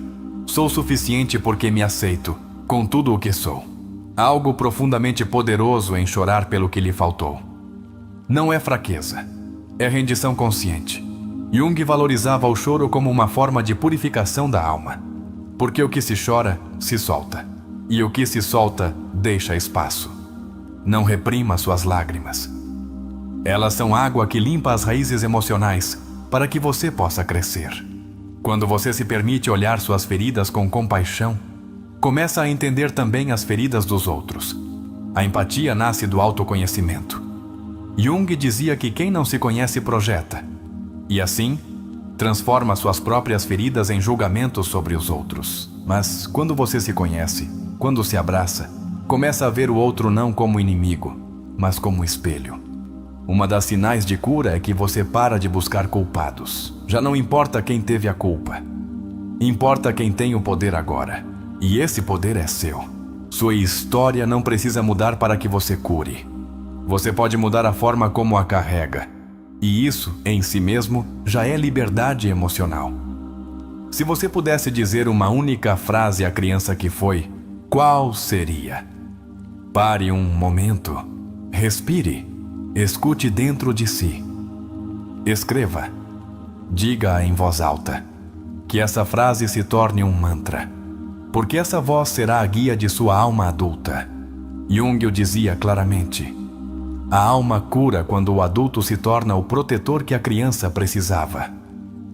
sou suficiente porque me aceito, com tudo o que sou. Há algo profundamente poderoso em chorar pelo que lhe faltou. Não é fraqueza, é rendição consciente. Jung valorizava o choro como uma forma de purificação da alma. Porque o que se chora, se solta. E o que se solta, deixa espaço. Não reprima suas lágrimas. Elas são água que limpa as raízes emocionais para que você possa crescer. Quando você se permite olhar suas feridas com compaixão, começa a entender também as feridas dos outros. A empatia nasce do autoconhecimento. Jung dizia que quem não se conhece projeta, e assim, transforma suas próprias feridas em julgamentos sobre os outros. Mas quando você se conhece, quando se abraça, começa a ver o outro não como inimigo, mas como espelho. Uma das sinais de cura é que você para de buscar culpados. Já não importa quem teve a culpa. Importa quem tem o poder agora. E esse poder é seu. Sua história não precisa mudar para que você cure. Você pode mudar a forma como a carrega. E isso, em si mesmo, já é liberdade emocional. Se você pudesse dizer uma única frase à criança que foi, qual seria? Pare um momento. Respire. Escute dentro de si. Escreva. Diga em voz alta. Que essa frase se torne um mantra. Porque essa voz será a guia de sua alma adulta. Jung o dizia claramente. A alma cura quando o adulto se torna o protetor que a criança precisava.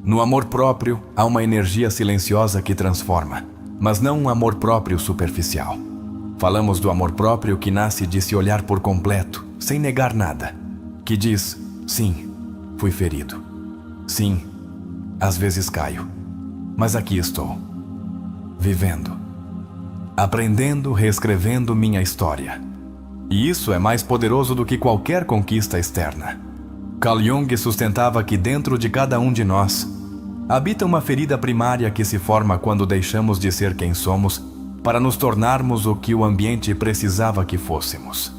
No amor próprio, há uma energia silenciosa que transforma, mas não um amor próprio superficial. Falamos do amor próprio que nasce de se olhar por completo, sem negar nada. Que diz, sim, fui ferido. Sim, às vezes caio. Mas aqui estou. Vivendo. Aprendendo, reescrevendo minha história. E isso é mais poderoso do que qualquer conquista externa. Carl Jung sustentava que dentro de cada um de nós habita uma ferida primária que se forma quando deixamos de ser quem somos para nos tornarmos o que o ambiente precisava que fôssemos.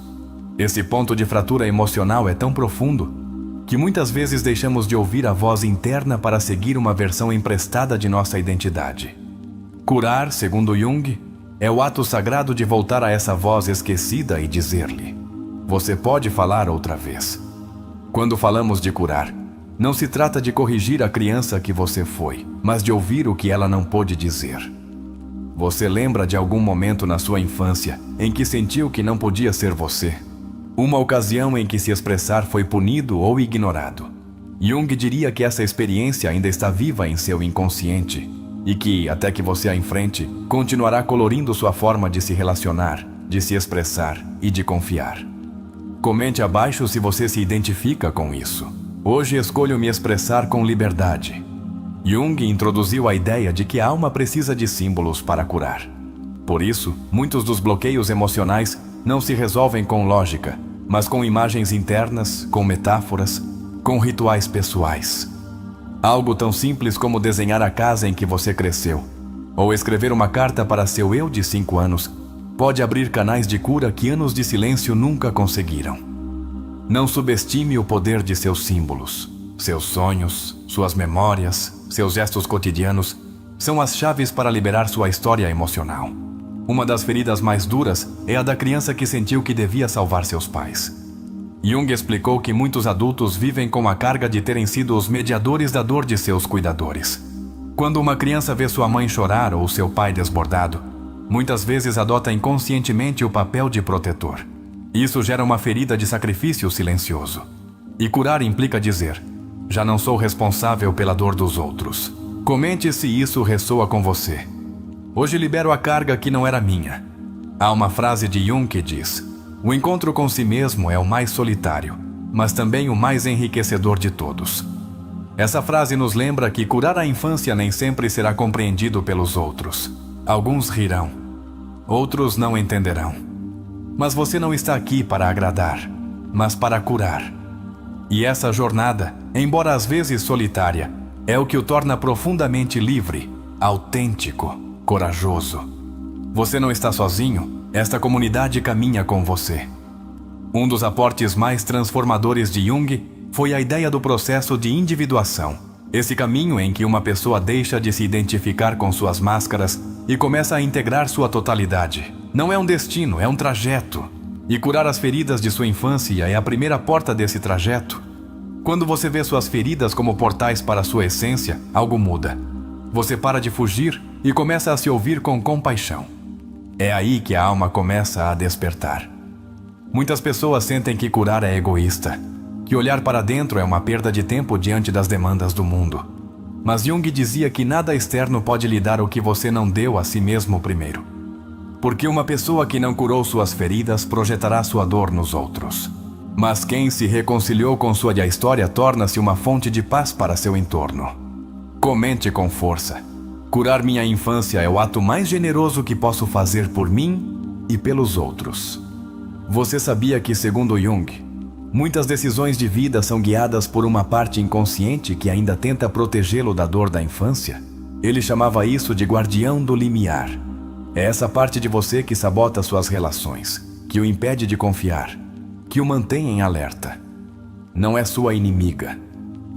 Esse ponto de fratura emocional é tão profundo que muitas vezes deixamos de ouvir a voz interna para seguir uma versão emprestada de nossa identidade. Curar, segundo Jung, é o ato sagrado de voltar a essa voz esquecida e dizer-lhe: você pode falar outra vez. Quando falamos de curar, Não se trata de corrigir a criança que você foi, mas de ouvir o que ela não pôde dizer. Você lembra de algum momento na sua infância em que sentiu que não podia ser você? Uma ocasião em que se expressar foi punido ou ignorado. Jung diria que essa experiência ainda está viva em seu inconsciente e que, até que você a enfrente, continuará colorindo sua forma de se relacionar, de se expressar e de confiar. Comente abaixo se você se identifica com isso. Hoje escolho me expressar com liberdade. Jung introduziu a ideia de que a alma precisa de símbolos para curar. Por isso, muitos dos bloqueios emocionais não se resolvem com lógica, mas com imagens internas, com metáforas, com rituais pessoais. Algo tão simples como desenhar a casa em que você cresceu, ou escrever uma carta para seu eu de 5 anos, pode abrir canais de cura que anos de silêncio nunca conseguiram. Não subestime o poder de seus símbolos. Seus sonhos, suas memórias, seus gestos cotidianos são as chaves para liberar sua história emocional. Uma das feridas mais duras é a da criança que sentiu que devia salvar seus pais. Jung explicou que muitos adultos vivem com a carga de terem sido os mediadores da dor de seus cuidadores. Quando uma criança vê sua mãe chorar ou seu pai desbordado, muitas vezes adota inconscientemente o papel de protetor. Isso gera uma ferida de sacrifício silencioso. E curar implica dizer: já não sou responsável pela dor dos outros. Comente se isso ressoa com você. Hoje libero a carga que não era minha. Há uma frase de Jung que diz: o encontro com si mesmo é o mais solitário, mas também o mais enriquecedor de todos. Essa frase nos lembra que curar a infância nem sempre será compreendido pelos outros. Alguns rirão, outros não entenderão. Mas você não está aqui para agradar, mas para curar. E essa jornada, embora às vezes solitária, é o que o torna profundamente livre, autêntico, corajoso. Você não está sozinho, esta comunidade caminha com você. Um dos aportes mais transformadores de Jung foi a ideia do processo de individuação. Esse caminho em que uma pessoa deixa de se identificar com suas máscaras e começa a integrar sua totalidade. Não é um destino, é um trajeto. E curar as feridas de sua infância é a primeira porta desse trajeto. Quando você vê suas feridas como portais para sua essência, algo muda. Você para de fugir e começa a se ouvir com compaixão. É aí que a alma começa a despertar. Muitas pessoas sentem que curar é egoísta, que olhar para dentro é uma perda de tempo diante das demandas do mundo. Mas Jung dizia que nada externo pode lhe dar o que você não deu a si mesmo primeiro. Porque uma pessoa que não curou suas feridas projetará sua dor nos outros. Mas quem se reconciliou com sua história torna-se uma fonte de paz para seu entorno. Comente com força: curar minha infância é o ato mais generoso que posso fazer por mim e pelos outros. Você sabia que, segundo Jung, muitas decisões de vida são guiadas por uma parte inconsciente que ainda tenta protegê-lo da dor da infância? Ele chamava isso de guardião do limiar. É essa parte de você que sabota suas relações, que o impede de confiar, que o mantém em alerta. Não é sua inimiga.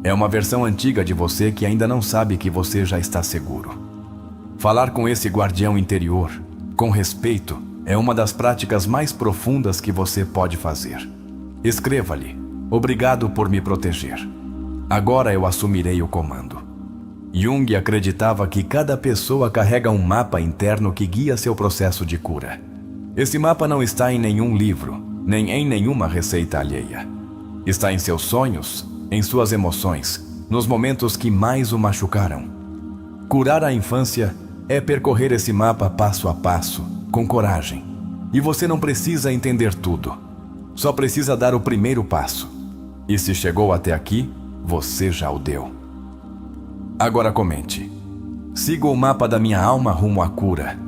É uma versão antiga de você que ainda não sabe que você já está seguro. Falar com esse guardião interior, com respeito, é uma das práticas mais profundas que você pode fazer. Escreva-lhe: obrigado por me proteger. Agora eu assumirei o comando. Jung acreditava que cada pessoa carrega um mapa interno que guia seu processo de cura. Esse mapa não está em nenhum livro, nem em nenhuma receita alheia. Está em seus sonhos, em suas emoções, nos momentos que mais o machucaram. Curar a infância é percorrer esse mapa passo a passo, com coragem. E você não precisa entender tudo. Só precisa dar o primeiro passo. E se chegou até aqui, você já o deu. Agora comente: sigo o mapa da minha alma rumo à cura.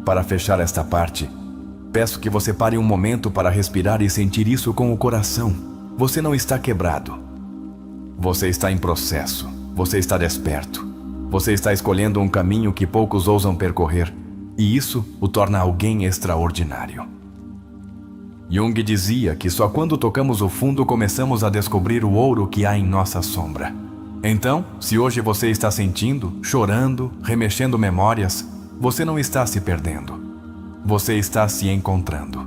Para fechar esta parte, peço que você pare um momento para respirar e sentir isso com o coração. Você não está quebrado. Você está em processo. Você está desperto. Você está escolhendo um caminho que poucos ousam percorrer, e isso o torna alguém extraordinário. Jung dizia que só quando tocamos o fundo começamos a descobrir o ouro que há em nossa sombra. Então, se hoje você está sentindo, chorando, remexendo memórias, você não está se perdendo. Você está se encontrando.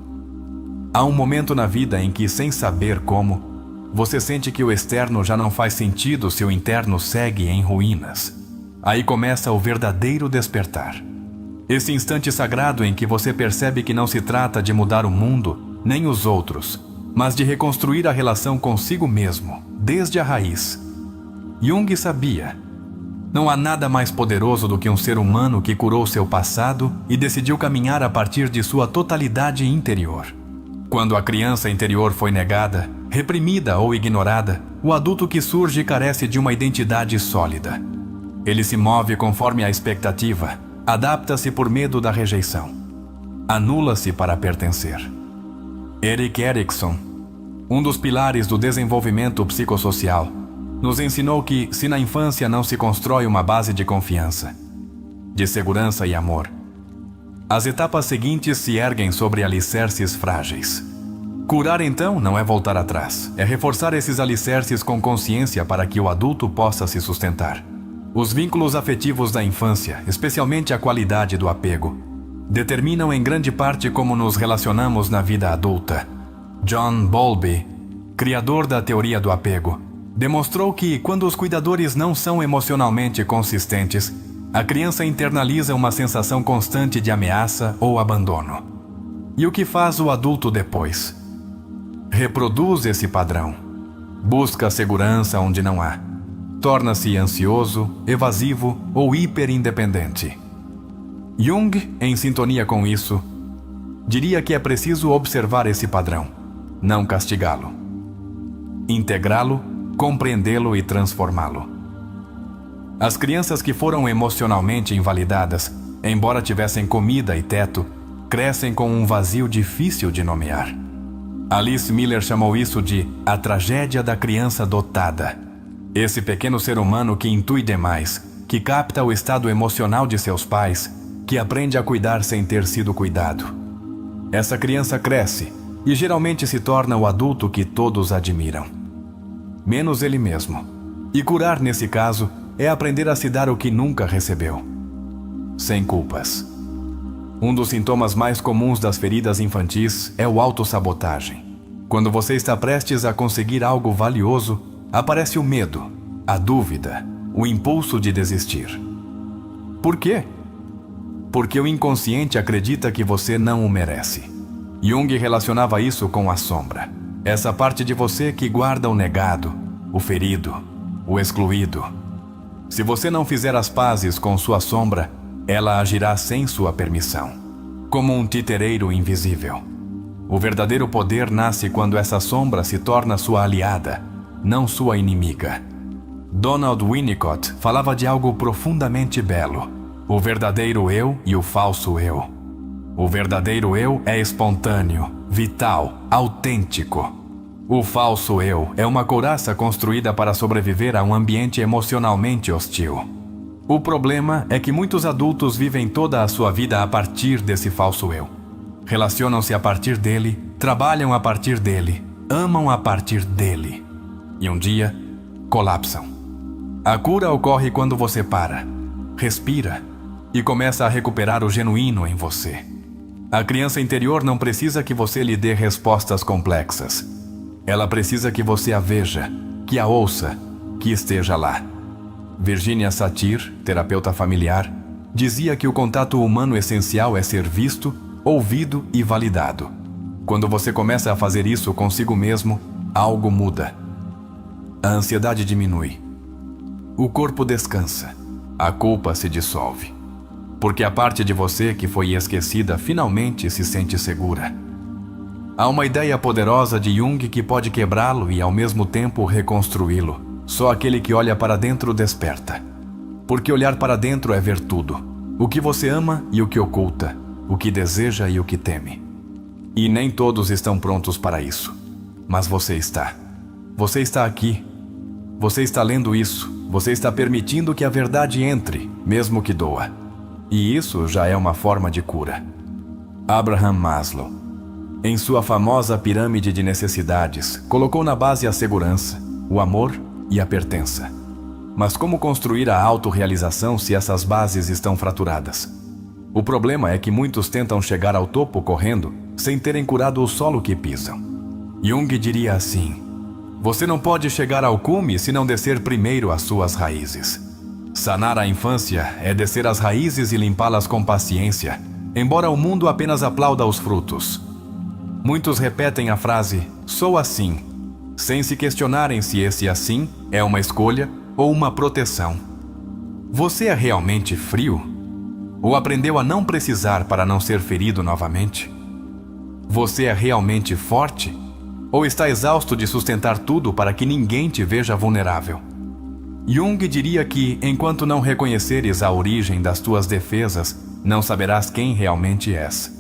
Há um momento na vida em que, sem saber como, você sente que o externo já não faz sentido se o interno segue em ruínas. Aí começa o verdadeiro despertar. Esse instante sagrado em que você percebe que não se trata de mudar o mundo, nem os outros, mas de reconstruir a relação consigo mesmo, desde a raiz. Jung sabia. Não há nada mais poderoso do que um ser humano que curou seu passado e decidiu caminhar a partir de sua totalidade interior. Quando a criança interior foi negada, reprimida ou ignorada, o adulto que surge carece de uma identidade sólida. Ele se move conforme a expectativa, adapta-se por medo da rejeição, anula-se para pertencer. Erik Erikson, um dos pilares do desenvolvimento psicossocial, nos ensinou que, se na infância não se constrói uma base de confiança, de segurança e amor, as etapas seguintes se erguem sobre alicerces frágeis. Curar, então, não é voltar atrás, é reforçar esses alicerces com consciência para que o adulto possa se sustentar. Os vínculos afetivos da infância, especialmente a qualidade do apego, determinam em grande parte como nos relacionamos na vida adulta. John Bowlby, criador da teoria do apego, demonstrou que, quando os cuidadores não são emocionalmente consistentes, a criança internaliza uma sensação constante de ameaça ou abandono. E o que faz o adulto depois? Reproduz esse padrão. Busca segurança onde não há. Torna-se ansioso, evasivo ou hiperindependente. Jung, em sintonia com isso, diria que é preciso observar esse padrão, não castigá-lo. Integrá-lo, compreendê-lo e transformá-lo. As crianças que foram emocionalmente invalidadas, embora tivessem comida e teto, crescem com um vazio difícil de nomear. Alice Miller chamou isso de a tragédia da criança dotada. Esse pequeno ser humano que intui demais, que capta o estado emocional de seus pais, que aprende a cuidar sem ter sido cuidado. Essa criança cresce e geralmente se torna o adulto que todos admiram, menos ele mesmo. E curar, nesse caso, é aprender a se dar o que nunca recebeu, sem culpas. Um dos sintomas mais comuns das feridas infantis é o autossabotagem. Quando você está prestes a conseguir algo valioso, aparece o medo, a dúvida, o impulso de desistir. Por quê? Porque o inconsciente acredita que você não o merece. Jung relacionava isso com a sombra. Essa parte de você que guarda o negado, o ferido, o excluído. Se você não fizer as pazes com sua sombra, ela agirá sem sua permissão, como um titereiro invisível. O verdadeiro poder nasce quando essa sombra se torna sua aliada, não sua inimiga. Donald Winnicott falava de algo profundamente belo: o verdadeiro eu e o falso eu. O verdadeiro eu é espontâneo, vital, autêntico. O falso eu é uma couraça construída para sobreviver a um ambiente emocionalmente hostil. O problema é que muitos adultos vivem toda a sua vida a partir desse falso eu. Relacionam-se a partir dele, trabalham a partir dele, amam a partir dele. E um dia, colapsam. A cura ocorre quando você para, respira e começa a recuperar o genuíno em você. A criança interior não precisa que você lhe dê respostas complexas. Ela precisa que você a veja, que a ouça, que esteja lá. Virginia Satir, terapeuta familiar, dizia que o contato humano essencial é ser visto, ouvido e validado. Quando você começa a fazer isso consigo mesmo, algo muda. A ansiedade diminui. O corpo descansa. A culpa se dissolve. Porque a parte de você que foi esquecida finalmente se sente segura. Há uma ideia poderosa de Jung que pode quebrá-lo e ao mesmo tempo reconstruí-lo. Só aquele que olha para dentro desperta. Porque olhar para dentro é ver tudo. O que você ama e o que oculta. O que deseja e o que teme. E nem todos estão prontos para isso. Mas você está. Você está aqui. Você está lendo isso. Você está permitindo que a verdade entre, mesmo que doa. E isso já é uma forma de cura. Abraham Maslow, em sua famosa pirâmide de necessidades, colocou na base a segurança, o amor e a pertença. Mas como construir a autorrealização se essas bases estão fraturadas? O problema é que muitos tentam chegar ao topo correndo, sem terem curado o solo que pisam. Jung diria assim: Você não pode chegar ao cume se não descer primeiro as suas raízes. Sanar a infância é descer as raízes e limpá-las com paciência, embora o mundo apenas aplauda os frutos. Muitos repetem a frase, sou assim, sem se questionarem se esse assim é uma escolha ou uma proteção. Você é realmente frio? Ou aprendeu a não precisar para não ser ferido novamente? Você é realmente forte? Ou está exausto de sustentar tudo para que ninguém te veja vulnerável? Jung diria que, enquanto não reconheceres a origem das tuas defesas, não saberás quem realmente és.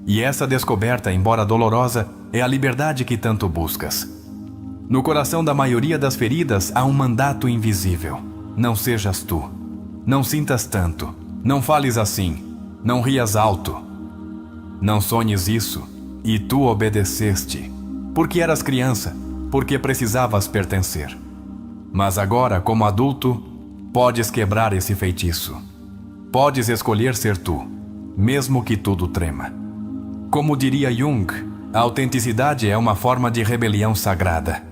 E essa descoberta, embora dolorosa, é a liberdade que tanto buscas. No coração da maioria das feridas há um mandato invisível. Não sejas tu. Não sintas tanto. Não fales assim. Não rias alto. Não sonhes isso. E tu obedeceste. Porque eras criança. Porque precisavas pertencer. Mas agora, como adulto, podes quebrar esse feitiço. Podes escolher ser tu, mesmo que tudo trema. Como diria Jung, a autenticidade é uma forma de rebelião sagrada.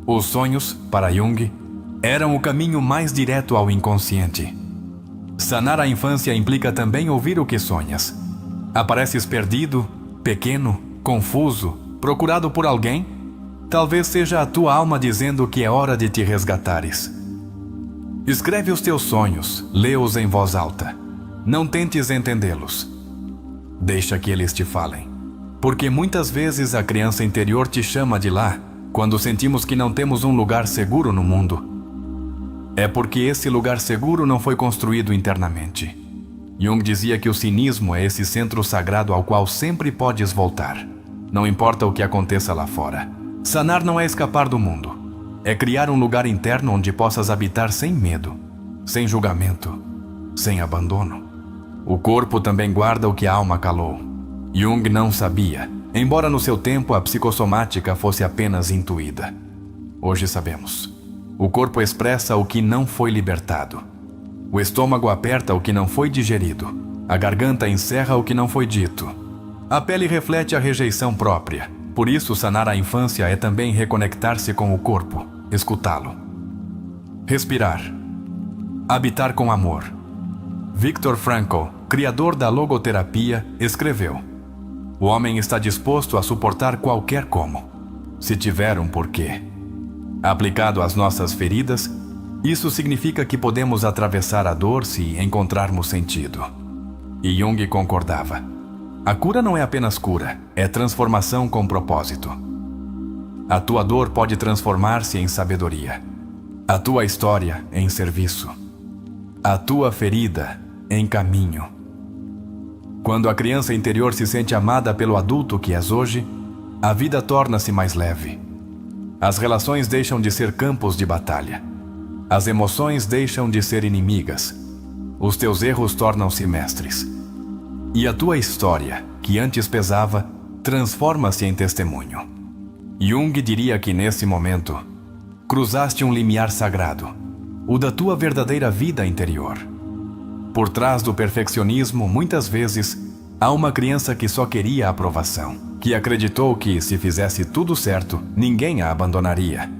Os sonhos, para Jung, eram o caminho mais direto ao inconsciente. Sanar a infância implica também ouvir o que sonhas. Apareces perdido, pequeno, confuso, procurado por alguém? Talvez seja a tua alma dizendo que é hora de te resgatares. Escreve os teus sonhos, lê-os em voz alta. Não tentes entendê-los. Deixa que eles te falem. Porque muitas vezes a criança interior te chama de lá, quando sentimos que não temos um lugar seguro no mundo. É porque esse lugar seguro não foi construído internamente. Jung dizia que o cinismo é esse centro sagrado ao qual sempre podes voltar. Não importa o que aconteça lá fora. Sanar não é escapar do mundo. É criar um lugar interno onde possas habitar sem medo, sem julgamento, sem abandono. O corpo também guarda o que a alma calou. Jung não sabia, embora no seu tempo a psicossomática fosse apenas intuída. Hoje sabemos. O corpo expressa o que não foi libertado. O estômago aperta o que não foi digerido. A garganta encerra o que não foi dito. A pele reflete a rejeição própria. Por isso, sanar a infância é também reconectar-se com o corpo, escutá-lo. Respirar. Habitar com amor. Viktor Frankl, criador da logoterapia, escreveu: o homem está disposto a suportar qualquer como, se tiver um porquê. Aplicado às nossas feridas, isso significa que podemos atravessar a dor se encontrarmos sentido. E Jung concordava. A cura não é apenas cura, é transformação com propósito. A tua dor pode transformar-se em sabedoria. A tua história em serviço. A tua ferida em caminho. Quando a criança interior se sente amada pelo adulto que és hoje, a vida torna-se mais leve. As relações deixam de ser campos de batalha. As emoções deixam de ser inimigas. Os teus erros tornam-se mestres. E a tua história, que antes pesava, transforma-se em testemunho. Jung diria que nesse momento, cruzaste um limiar sagrado, o da tua verdadeira vida interior. Por trás do perfeccionismo, muitas vezes, há uma criança que só queria aprovação, que acreditou que, se fizesse tudo certo, ninguém a abandonaria.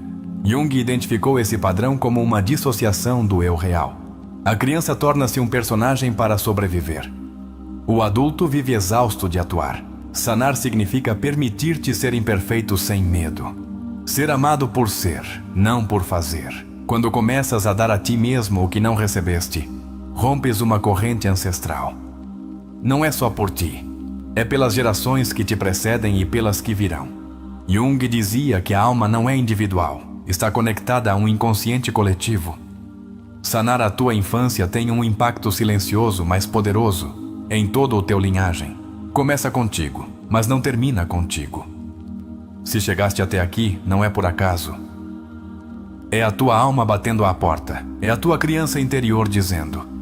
Jung identificou esse padrão como uma dissociação do eu real. A criança torna-se um personagem para sobreviver. O adulto vive exausto de atuar. Sanar significa permitir-te ser imperfeito sem medo. Ser amado por ser, não por fazer. Quando começas a dar a ti mesmo o que não recebeste, rompes uma corrente ancestral. Não é só por ti, é pelas gerações que te precedem e pelas que virão. Jung dizia que a alma não é individual, está conectada a um inconsciente coletivo. Sanar a tua infância tem um impacto silencioso, mas poderoso, em todo o teu linhagem. Começa contigo, mas não termina contigo. Se chegaste até aqui, não é por acaso. É a tua alma batendo à porta. É a tua criança interior dizendo: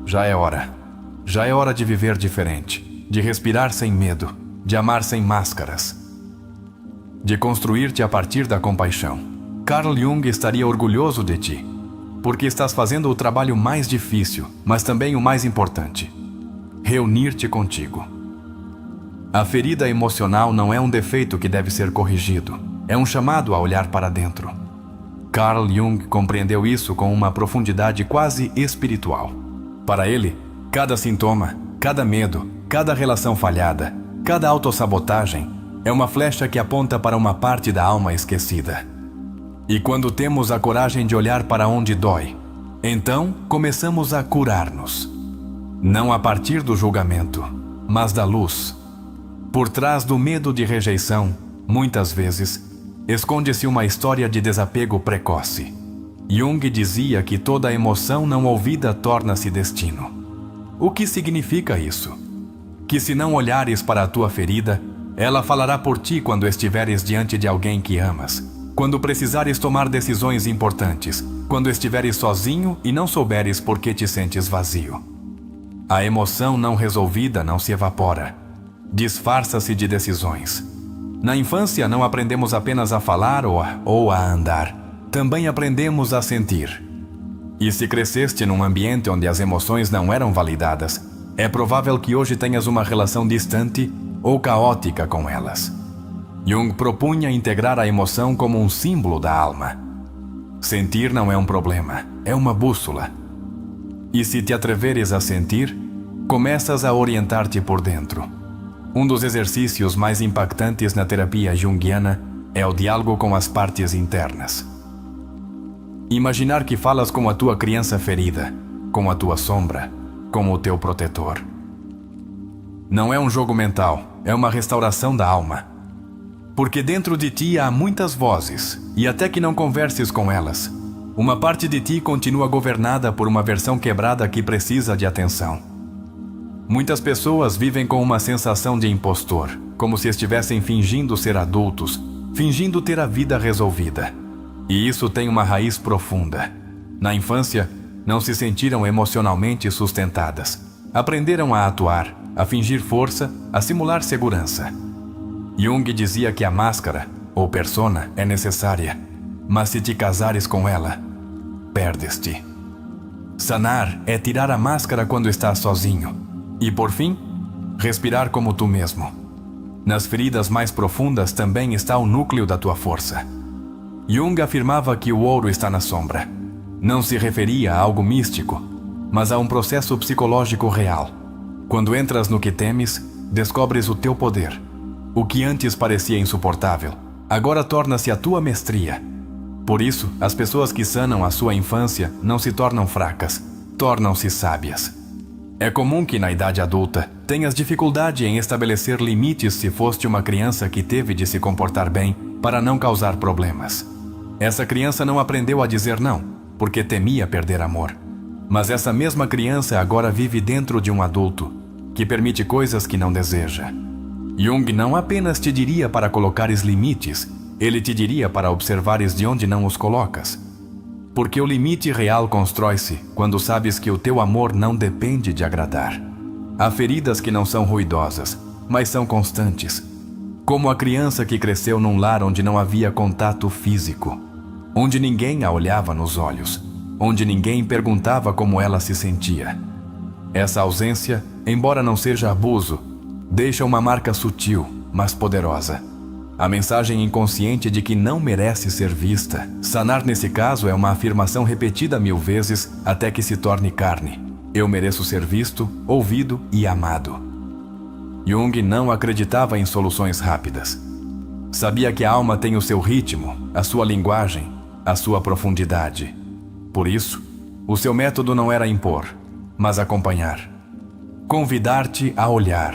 já é hora. Já é hora de viver diferente. De respirar sem medo. De amar sem máscaras. De construir-te a partir da compaixão. Carl Jung estaria orgulhoso de ti, porque estás fazendo o trabalho mais difícil, mas também o mais importante: reunir-te contigo. A ferida emocional não é um defeito que deve ser corrigido. é um chamado a olhar para dentro. Carl Jung compreendeu isso com uma profundidade quase espiritual. Para ele, cada sintoma, cada medo, cada relação falhada, cada autossabotagem é uma flecha que aponta para uma parte da alma esquecida. E quando temos a coragem de olhar para onde dói, então começamos a curar-nos. Não a partir do julgamento, mas da luz. Por trás do medo de rejeição, muitas vezes, esconde-se uma história de desapego precoce. Jung dizia que toda emoção não ouvida torna-se destino. O que significa isso? Que se não olhares para a tua ferida, ela falará por ti quando estiveres diante de alguém que amas, quando precisares tomar decisões importantes, quando estiveres sozinho e não souberes por que te sentes vazio. A emoção não resolvida não se evapora. Disfarça-se de decisões. Na infância não aprendemos apenas a falar ou a andar. Também aprendemos a sentir. E se cresceste num ambiente onde as emoções não eram validadas, é provável que hoje tenhas uma relação distante ou caótica com elas. Jung propunha integrar a emoção como um símbolo da alma. Sentir não é um problema, é uma bússola. E se te atreveres a sentir, começas a orientar-te por dentro. Um dos exercícios mais impactantes na terapia junguiana é o diálogo com as partes internas. Imaginar que falas com a tua criança ferida, com a tua sombra, com o teu protetor. Não é um jogo mental, é uma restauração da alma. Porque dentro de ti há muitas vozes, e até que não converses com elas, uma parte de ti continua governada por uma versão quebrada que precisa de atenção. Muitas pessoas vivem com uma sensação de impostor, como se estivessem fingindo ser adultos, fingindo ter a vida resolvida. E isso tem uma raiz profunda. Na infância, não se sentiram emocionalmente sustentadas. Aprenderam a atuar, a fingir força, a simular segurança. Jung dizia que a máscara, ou persona, é necessária, mas se te casares com ela, perdes-te. Sanar é tirar a máscara quando estás sozinho. E por fim, respirar como tu mesmo. Nas feridas mais profundas também está o núcleo da tua força. Jung afirmava que o ouro está na sombra. Não se referia a algo místico, mas a um processo psicológico real. Quando entras no que temes, descobres o teu poder. O que antes parecia insuportável, agora torna-se a tua mestria. Por isso, as pessoas que sanam a sua infância não se tornam fracas, tornam-se sábias. É comum que na idade adulta tenhas dificuldade em estabelecer limites se foste uma criança que teve de se comportar bem para não causar problemas. Essa criança não aprendeu a dizer não, porque temia perder amor. Mas essa mesma criança agora vive dentro de um adulto, que permite coisas que não deseja. Jung não apenas te diria para colocares limites, ele te diria para observares de onde não os colocas. Porque o limite real constrói-se quando sabes que o teu amor não depende de agradar. Há feridas que não são ruidosas, mas são constantes. Como a criança que cresceu num lar onde não havia contato físico, onde ninguém a olhava nos olhos, onde ninguém perguntava como ela se sentia. Essa ausência, embora não seja abuso, deixa uma marca sutil, mas poderosa. A mensagem inconsciente de que não merece ser vista. Sanar nesse caso é uma afirmação repetida 1000 vezes até que se torne carne. Eu mereço ser visto, ouvido e amado. Jung não acreditava em soluções rápidas. Sabia que a alma tem o seu ritmo, a sua linguagem, a sua profundidade. Por isso, o seu método não era impor, mas acompanhar. Convidar-te a olhar.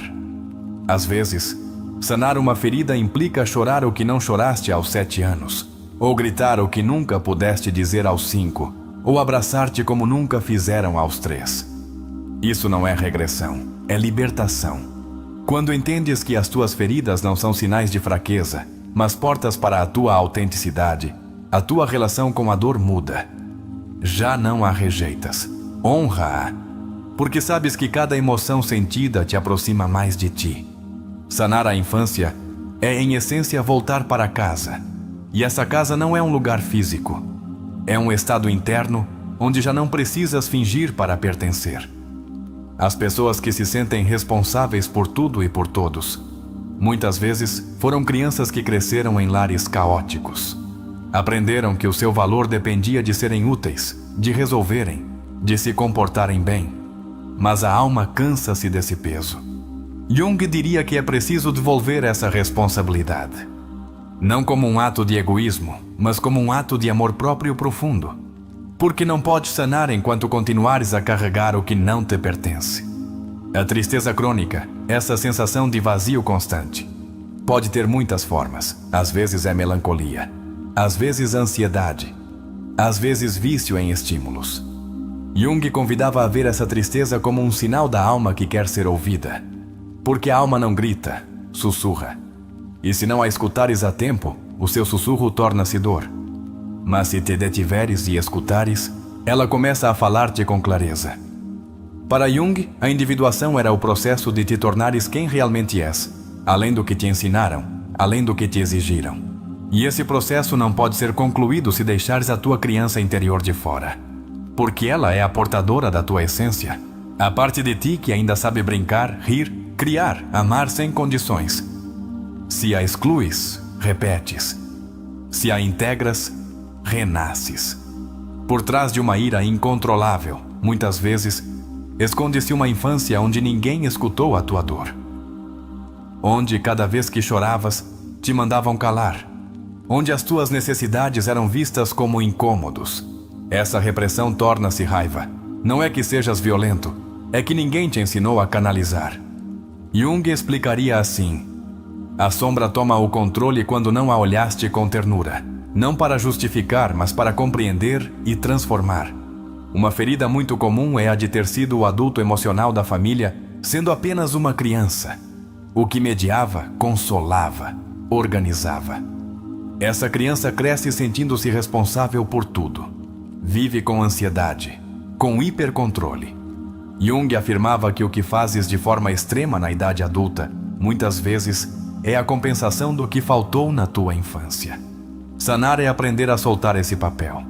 Às vezes, sanar uma ferida implica chorar o que não choraste aos 7 anos, ou gritar o que nunca pudeste dizer aos 5, ou abraçar-te como nunca fizeram aos 3. Isso não é regressão, é libertação. Quando entendes que as tuas feridas não são sinais de fraqueza, mas portas para a tua autenticidade, a tua relação com a dor muda. Já não a rejeitas, honra-a, porque sabes que cada emoção sentida te aproxima mais de ti. Sanar a infância é, em essência, voltar para casa. E essa casa não é um lugar físico. É um estado interno onde já não precisas fingir para pertencer. As pessoas que se sentem responsáveis por tudo e por todos Muitas vezes foram crianças que cresceram em lares caóticos. Aprenderam que o seu valor dependia de serem úteis, de resolverem, de se comportarem bem. Mas a alma cansa-se desse peso. Jung diria que é preciso devolver essa responsabilidade. Não como um ato de egoísmo, mas como um ato de amor próprio profundo. Porque não podes sanar enquanto continuares a carregar o que não te pertence. A tristeza crônica, essa sensação de vazio constante, pode ter muitas formas. Às vezes é melancolia, às vezes ansiedade, às vezes vício em estímulos. Jung convidava a ver essa tristeza como um sinal da alma que quer ser ouvida. Porque a alma não grita, sussurra. E se não a escutares a tempo, o seu sussurro torna-se dor. Mas se te detiveres e escutares, ela começa a falar-te com clareza. Para Jung, a individuação era o processo de te tornares quem realmente és, além do que te ensinaram, além do que te exigiram. E esse processo não pode ser concluído se deixares a tua criança interior de fora. Porque ela é a portadora da tua essência, a parte de ti que ainda sabe brincar, rir, criar, amar sem condições. Se a excluis, repetes. Se a integras, renasces. Por trás de uma ira incontrolável, muitas vezes, esconde-se uma infância onde ninguém escutou a tua dor. Onde, cada vez que choravas, te mandavam calar. Onde as tuas necessidades eram vistas como incômodos. Essa repressão torna-se raiva. Não é que sejas violento, é que ninguém te ensinou a canalizar. Jung explicaria assim: a sombra toma o controle quando não a olhaste com ternura, não para justificar, mas para compreender e transformar. Uma ferida muito comum é a de ter sido o adulto emocional da família, sendo apenas uma criança. O que mediava, consolava, organizava. Essa criança cresce sentindo-se responsável por tudo. Vive com ansiedade, com hipercontrole. Jung afirmava que o que fazes de forma extrema na idade adulta, muitas vezes, é a compensação do que faltou na tua infância. Sanar é aprender a soltar esse papel.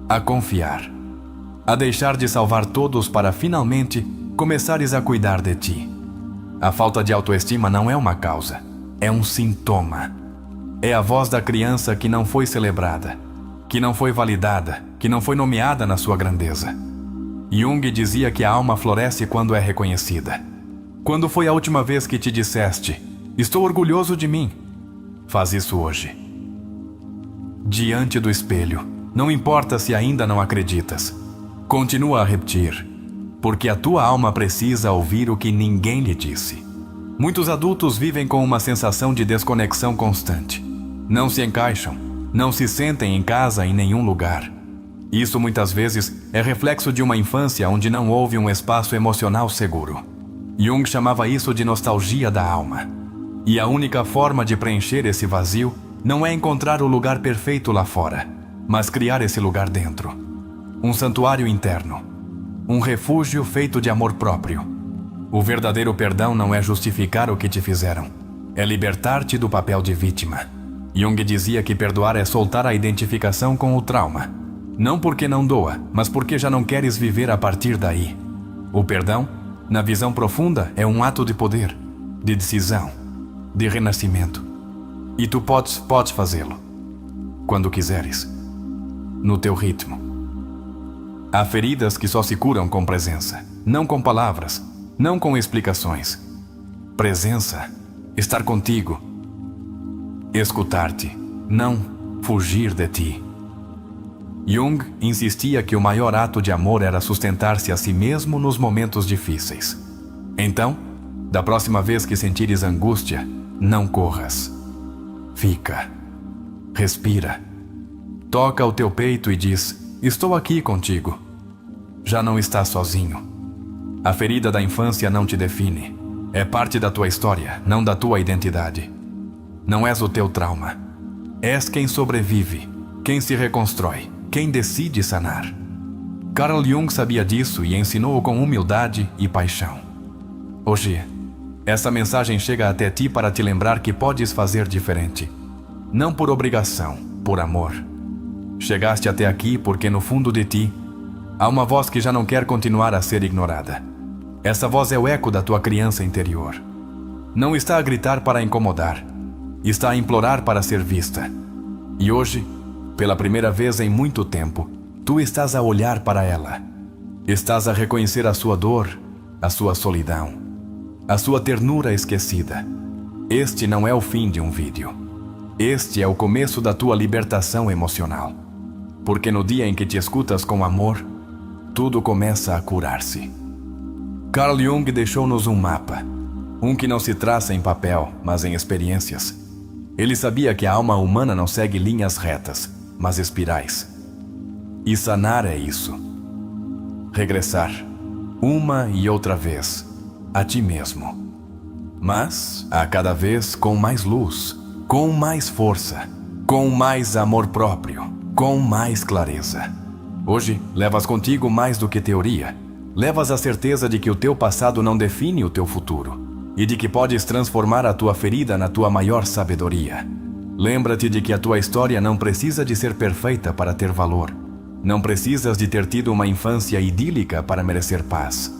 A confiar. A deixar de salvar todos para finalmente começares a cuidar de ti. A falta de autoestima não é uma causa, é um sintoma. É a voz da criança que não foi celebrada, que não foi validada, que não foi nomeada na sua grandeza. Jung dizia que a alma floresce quando é reconhecida. Quando foi a última vez que te disseste: estou orgulhoso de mim? Faz isso hoje. Diante do espelho, não importa se ainda não acreditas. Continua a repetir, porque a tua alma precisa ouvir o que ninguém lhe disse. Muitos adultos vivem com uma sensação de desconexão constante. Não se encaixam, não se sentem em casa em nenhum lugar. Isso muitas vezes é reflexo de uma infância onde não houve um espaço emocional seguro. Jung chamava isso de nostalgia da alma. E a única forma de preencher esse vazio não é encontrar o lugar perfeito lá fora, mas criar esse lugar dentro. Um santuário interno. Um refúgio feito de amor próprio. O verdadeiro perdão não é justificar o que te fizeram. É libertar-te do papel de vítima. Jung dizia que perdoar é soltar a identificação com o trauma. Não porque não doa, mas porque já não queres viver a partir daí. O perdão, na visão profunda, é um ato de poder, de decisão, de renascimento. E tu podes fazê-lo. Quando quiseres. No teu ritmo. Há feridas que só se curam com presença, não com palavras, não com explicações. Presença, estar contigo, escutar-te, não fugir de ti. Jung insistia que o maior ato de amor era sustentar-se a si mesmo nos momentos difíceis. Então, da próxima vez que sentires angústia, não corras. Fica. Respira. Toca o teu peito e diz: estou aqui contigo. Já não estás sozinho. A ferida da infância não te define. É parte da tua história, não da tua identidade. Não és o teu trauma. És quem sobrevive, quem se reconstrói, quem decide sanar. Carl Jung sabia disso e ensinou com humildade e paixão. Hoje, essa mensagem chega até ti para te lembrar que podes fazer diferente. Não por obrigação, por amor. Chegaste até aqui porque no fundo de ti há uma voz que já não quer continuar a ser ignorada. Essa voz é o eco da tua criança interior. Não está a gritar para incomodar. Está a implorar para ser vista. E hoje, pela primeira vez em muito tempo, tu estás a olhar para ela. Estás a reconhecer a sua dor, a sua solidão, a sua ternura esquecida. Este não é o fim de um vídeo. Este é o começo da tua libertação emocional. Porque no dia em que te escutas com amor, tudo começa a curar-se. Carl Jung deixou-nos um mapa, um que não se traça em papel, mas em experiências. Ele sabia que a alma humana não segue linhas retas, mas espirais. E sanar é isso. Regressar, uma e outra vez, a ti mesmo. Mas, a cada vez com mais luz, com mais força, com mais amor próprio, com mais clareza. Hoje, levas contigo mais do que teoria. Levas a certeza de que o teu passado não define o teu futuro e de que podes transformar a tua ferida na tua maior sabedoria. Lembra-te de que a tua história não precisa de ser perfeita para ter valor. Não precisas de ter tido uma infância idílica para merecer paz.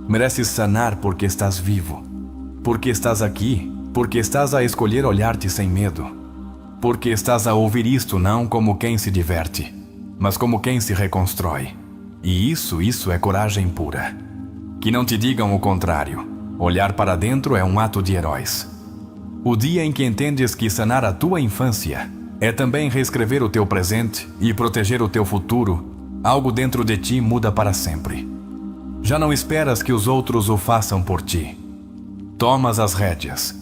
Mereces sanar porque estás vivo, porque estás aqui, porque estás a escolher olhar-te sem medo, porque estás a ouvir isto não como quem se diverte, mas como quem se reconstrói. E isso é coragem pura. Que não te digam o contrário. Olhar para dentro é um ato de heróis. O dia em que entendes que sanar a tua infância é também reescrever o teu presente e proteger o teu futuro, algo dentro de ti muda para sempre. Já não esperas que os outros o façam por ti. Tomas as rédeas.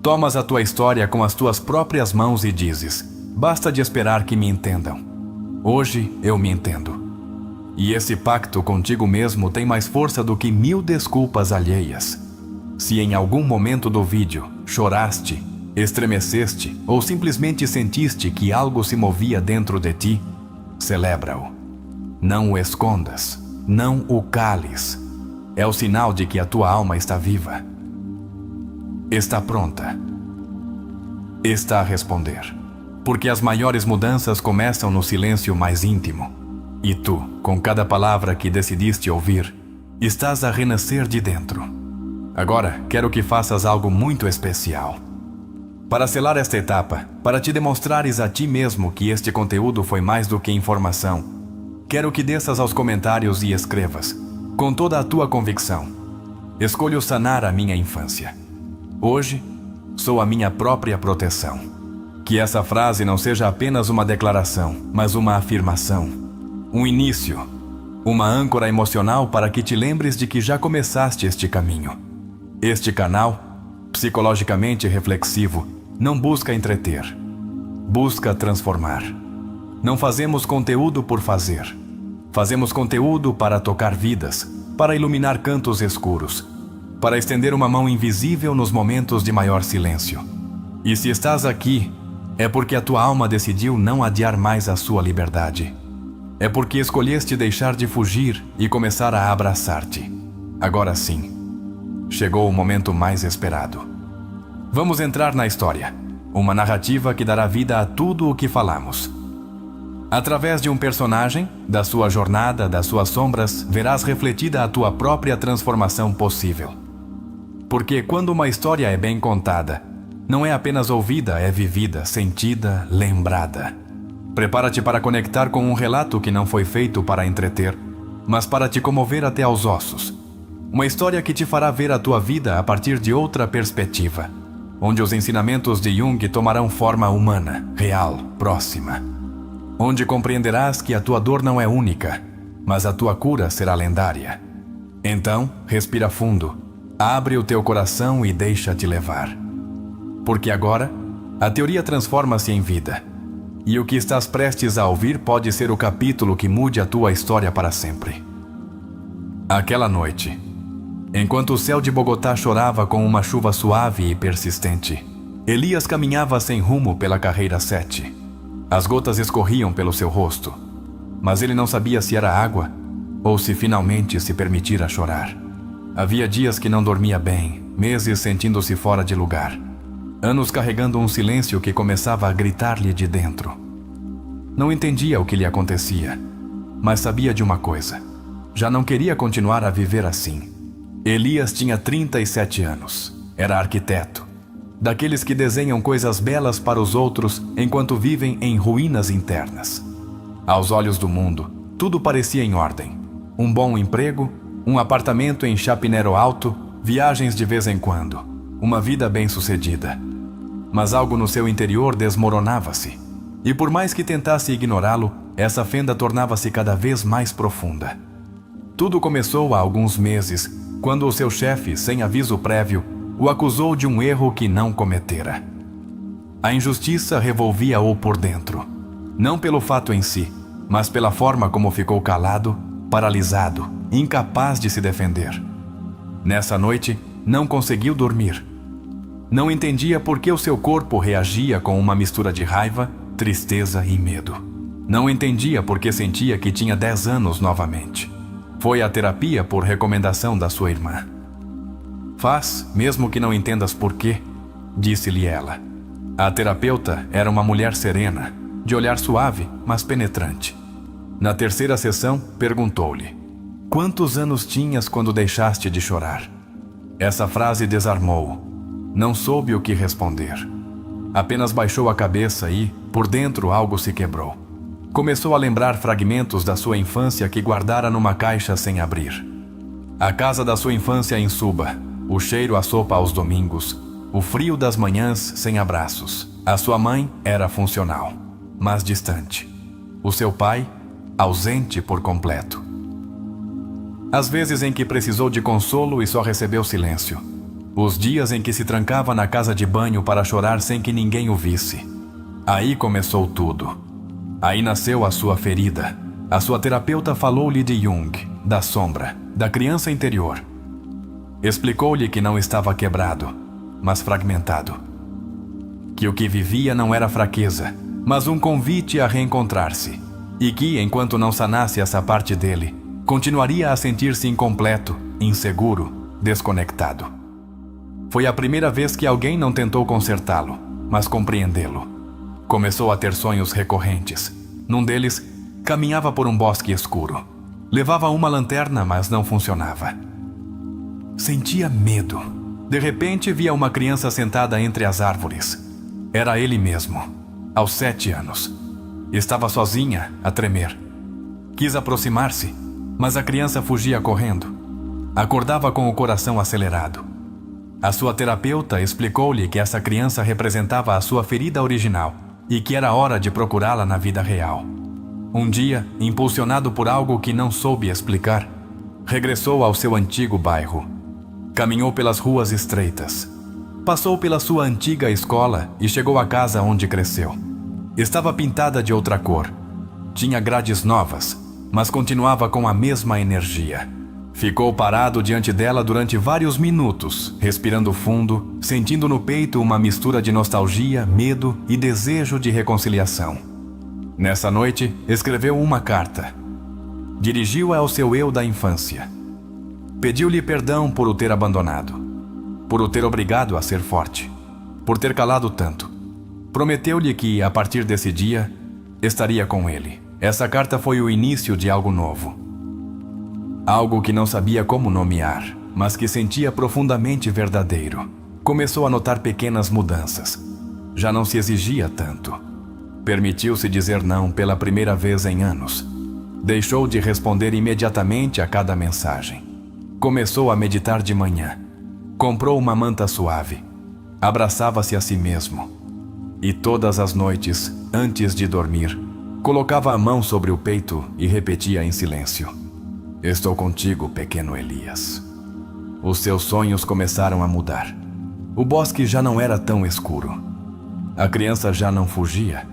Tomas a tua história com as tuas próprias mãos e dizes: basta de esperar que me entendam. Hoje eu me entendo. E esse pacto contigo mesmo tem mais força do que 1000 desculpas alheias. Se em algum momento do vídeo choraste, estremeceste ou simplesmente sentiste que algo se movia dentro de ti, celebra-o. Não o escondas, não o cales. É o sinal de que a tua alma está viva. Está pronta. Está a responder. Porque as maiores mudanças começam no silêncio mais íntimo. E tu, com cada palavra que decidiste ouvir, estás a renascer de dentro. Agora, quero que faças algo muito especial. Para selar esta etapa, para te demonstrares a ti mesmo que este conteúdo foi mais do que informação, quero que desças aos comentários e escrevas, com toda a tua convicção: escolho sanar a minha infância. Hoje, sou a minha própria proteção. Que essa frase não seja apenas uma declaração, mas uma afirmação. Um início, uma âncora emocional para que te lembres de que já começaste este caminho. Este canal, psicologicamente reflexivo, não busca entreter, busca transformar. Não fazemos conteúdo por fazer. Fazemos conteúdo para tocar vidas, para iluminar cantos escuros, para estender uma mão invisível nos momentos de maior silêncio. E se estás aqui, é porque a tua alma decidiu não adiar mais a sua liberdade. É porque escolheste deixar de fugir e começar a abraçar-te. Agora sim, chegou o momento mais esperado. Vamos entrar na história, uma narrativa que dará vida a tudo o que falamos. Através de um personagem, da sua jornada, das suas sombras, verás refletida a tua própria transformação possível. Porque quando uma história é bem contada, não é apenas ouvida, é vivida, sentida, lembrada. Prepara-te para conectar com um relato que não foi feito para entreter, mas para te comover até aos ossos. Uma história que te fará ver a tua vida a partir de outra perspectiva, onde os ensinamentos de Jung tomarão forma humana, real, próxima. Onde compreenderás que a tua dor não é única, mas a tua cura será lendária. Então, respira fundo, abre o teu coração e deixa-te levar. Porque agora, a teoria transforma-se em vida. E o que estás prestes a ouvir pode ser o capítulo que mude a tua história para sempre. Aquela noite, enquanto o céu de Bogotá chorava com uma chuva suave e persistente, Elias caminhava sem rumo pela carreira 7. As gotas escorriam pelo seu rosto, mas ele não sabia se era água ou se finalmente se permitira chorar. Havia dias que não dormia bem, meses sentindo-se fora de lugar, anos carregando um silêncio que começava a gritar-lhe de dentro. Não entendia o que lhe acontecia, mas sabia de uma coisa: já não queria continuar a viver assim. Elias tinha 37 anos. Era arquiteto, daqueles que desenham coisas belas para os outros enquanto vivem em ruínas internas. Aos olhos do mundo, tudo parecia em ordem. Um bom emprego, um apartamento em Chapinero Alto, viagens de vez em quando, uma vida bem-sucedida. Mas algo no seu interior desmoronava-se, e por mais que tentasse ignorá-lo, essa fenda tornava-se cada vez mais profunda. Tudo começou há alguns meses, quando o seu chefe, sem aviso prévio, o acusou de um erro que não cometera. A injustiça revolvia-o por dentro, não pelo fato em si, mas pela forma como ficou calado, paralisado, incapaz de se defender. Nessa noite, não conseguiu dormir. Não entendia por que o seu corpo reagia com uma mistura de raiva, tristeza e medo. Não entendia por que sentia que tinha 10 anos novamente. Foi à terapia por recomendação da sua irmã. Faz, mesmo que não entendas por quê, disse-lhe ela. A terapeuta era uma mulher serena, de olhar suave, mas penetrante. Na terceira sessão, perguntou-lhe: quantos anos tinhas quando deixaste de chorar? Essa frase desarmou-o. Não soube o que responder. Apenas baixou a cabeça e, por dentro, algo se quebrou. Começou a lembrar fragmentos da sua infância que guardara numa caixa sem abrir. A casa da sua infância em Suba, o cheiro à sopa aos domingos, o frio das manhãs sem abraços. A sua mãe era funcional, mas distante. O seu pai, ausente por completo. As vezes em que precisou de consolo e só recebeu silêncio. Os dias em que se trancava na casa de banho para chorar sem que ninguém o visse. Aí começou tudo. Aí nasceu a sua ferida. A sua terapeuta falou-lhe de Jung, da sombra, da criança interior. Explicou-lhe que não estava quebrado, mas fragmentado. Que o que vivia não era fraqueza, mas um convite a reencontrar-se. E que, enquanto não sanasse essa parte dele, continuaria a sentir-se incompleto, inseguro, desconectado. Foi a primeira vez que alguém não tentou consertá-lo, mas compreendê-lo. Começou a ter sonhos recorrentes. Num deles, caminhava por um bosque escuro. Levava uma lanterna, mas não funcionava. Sentia medo. De repente, via uma criança sentada entre as árvores. Era ele mesmo, aos 7 anos. Estava sozinha, a tremer. Quis aproximar-se, mas a criança fugia correndo. Acordava com o coração acelerado. A sua terapeuta explicou-lhe que essa criança representava a sua ferida original e que era hora de procurá-la na vida real. Um dia, impulsionado por algo que não soube explicar, regressou ao seu antigo bairro. Caminhou pelas ruas estreitas. Passou pela sua antiga escola e chegou à casa onde cresceu. Estava pintada de outra cor. Tinha grades novas, mas continuava com a mesma energia. Ficou parado diante dela durante vários minutos, respirando fundo, sentindo no peito uma mistura de nostalgia, medo e desejo de reconciliação. Nessa noite, escreveu uma carta. Dirigiu-a ao seu eu da infância. Pediu-lhe perdão por o ter abandonado, por o ter obrigado a ser forte, por ter calado tanto. Prometeu-lhe que, a partir desse dia, estaria com ele. Essa carta foi o início de algo novo. Algo que não sabia como nomear, mas que sentia profundamente verdadeiro. Começou a notar pequenas mudanças. Já não se exigia tanto. Permitiu-se dizer não pela primeira vez em anos. Deixou de responder imediatamente a cada mensagem. Começou a meditar de manhã. Comprou uma manta suave. Abraçava-se a si mesmo. E todas as noites, antes de dormir, colocava a mão sobre o peito e repetia em silêncio: estou contigo, pequeno Elias. Os seus sonhos começaram a mudar. O bosque já não era tão escuro. A criança já não fugia.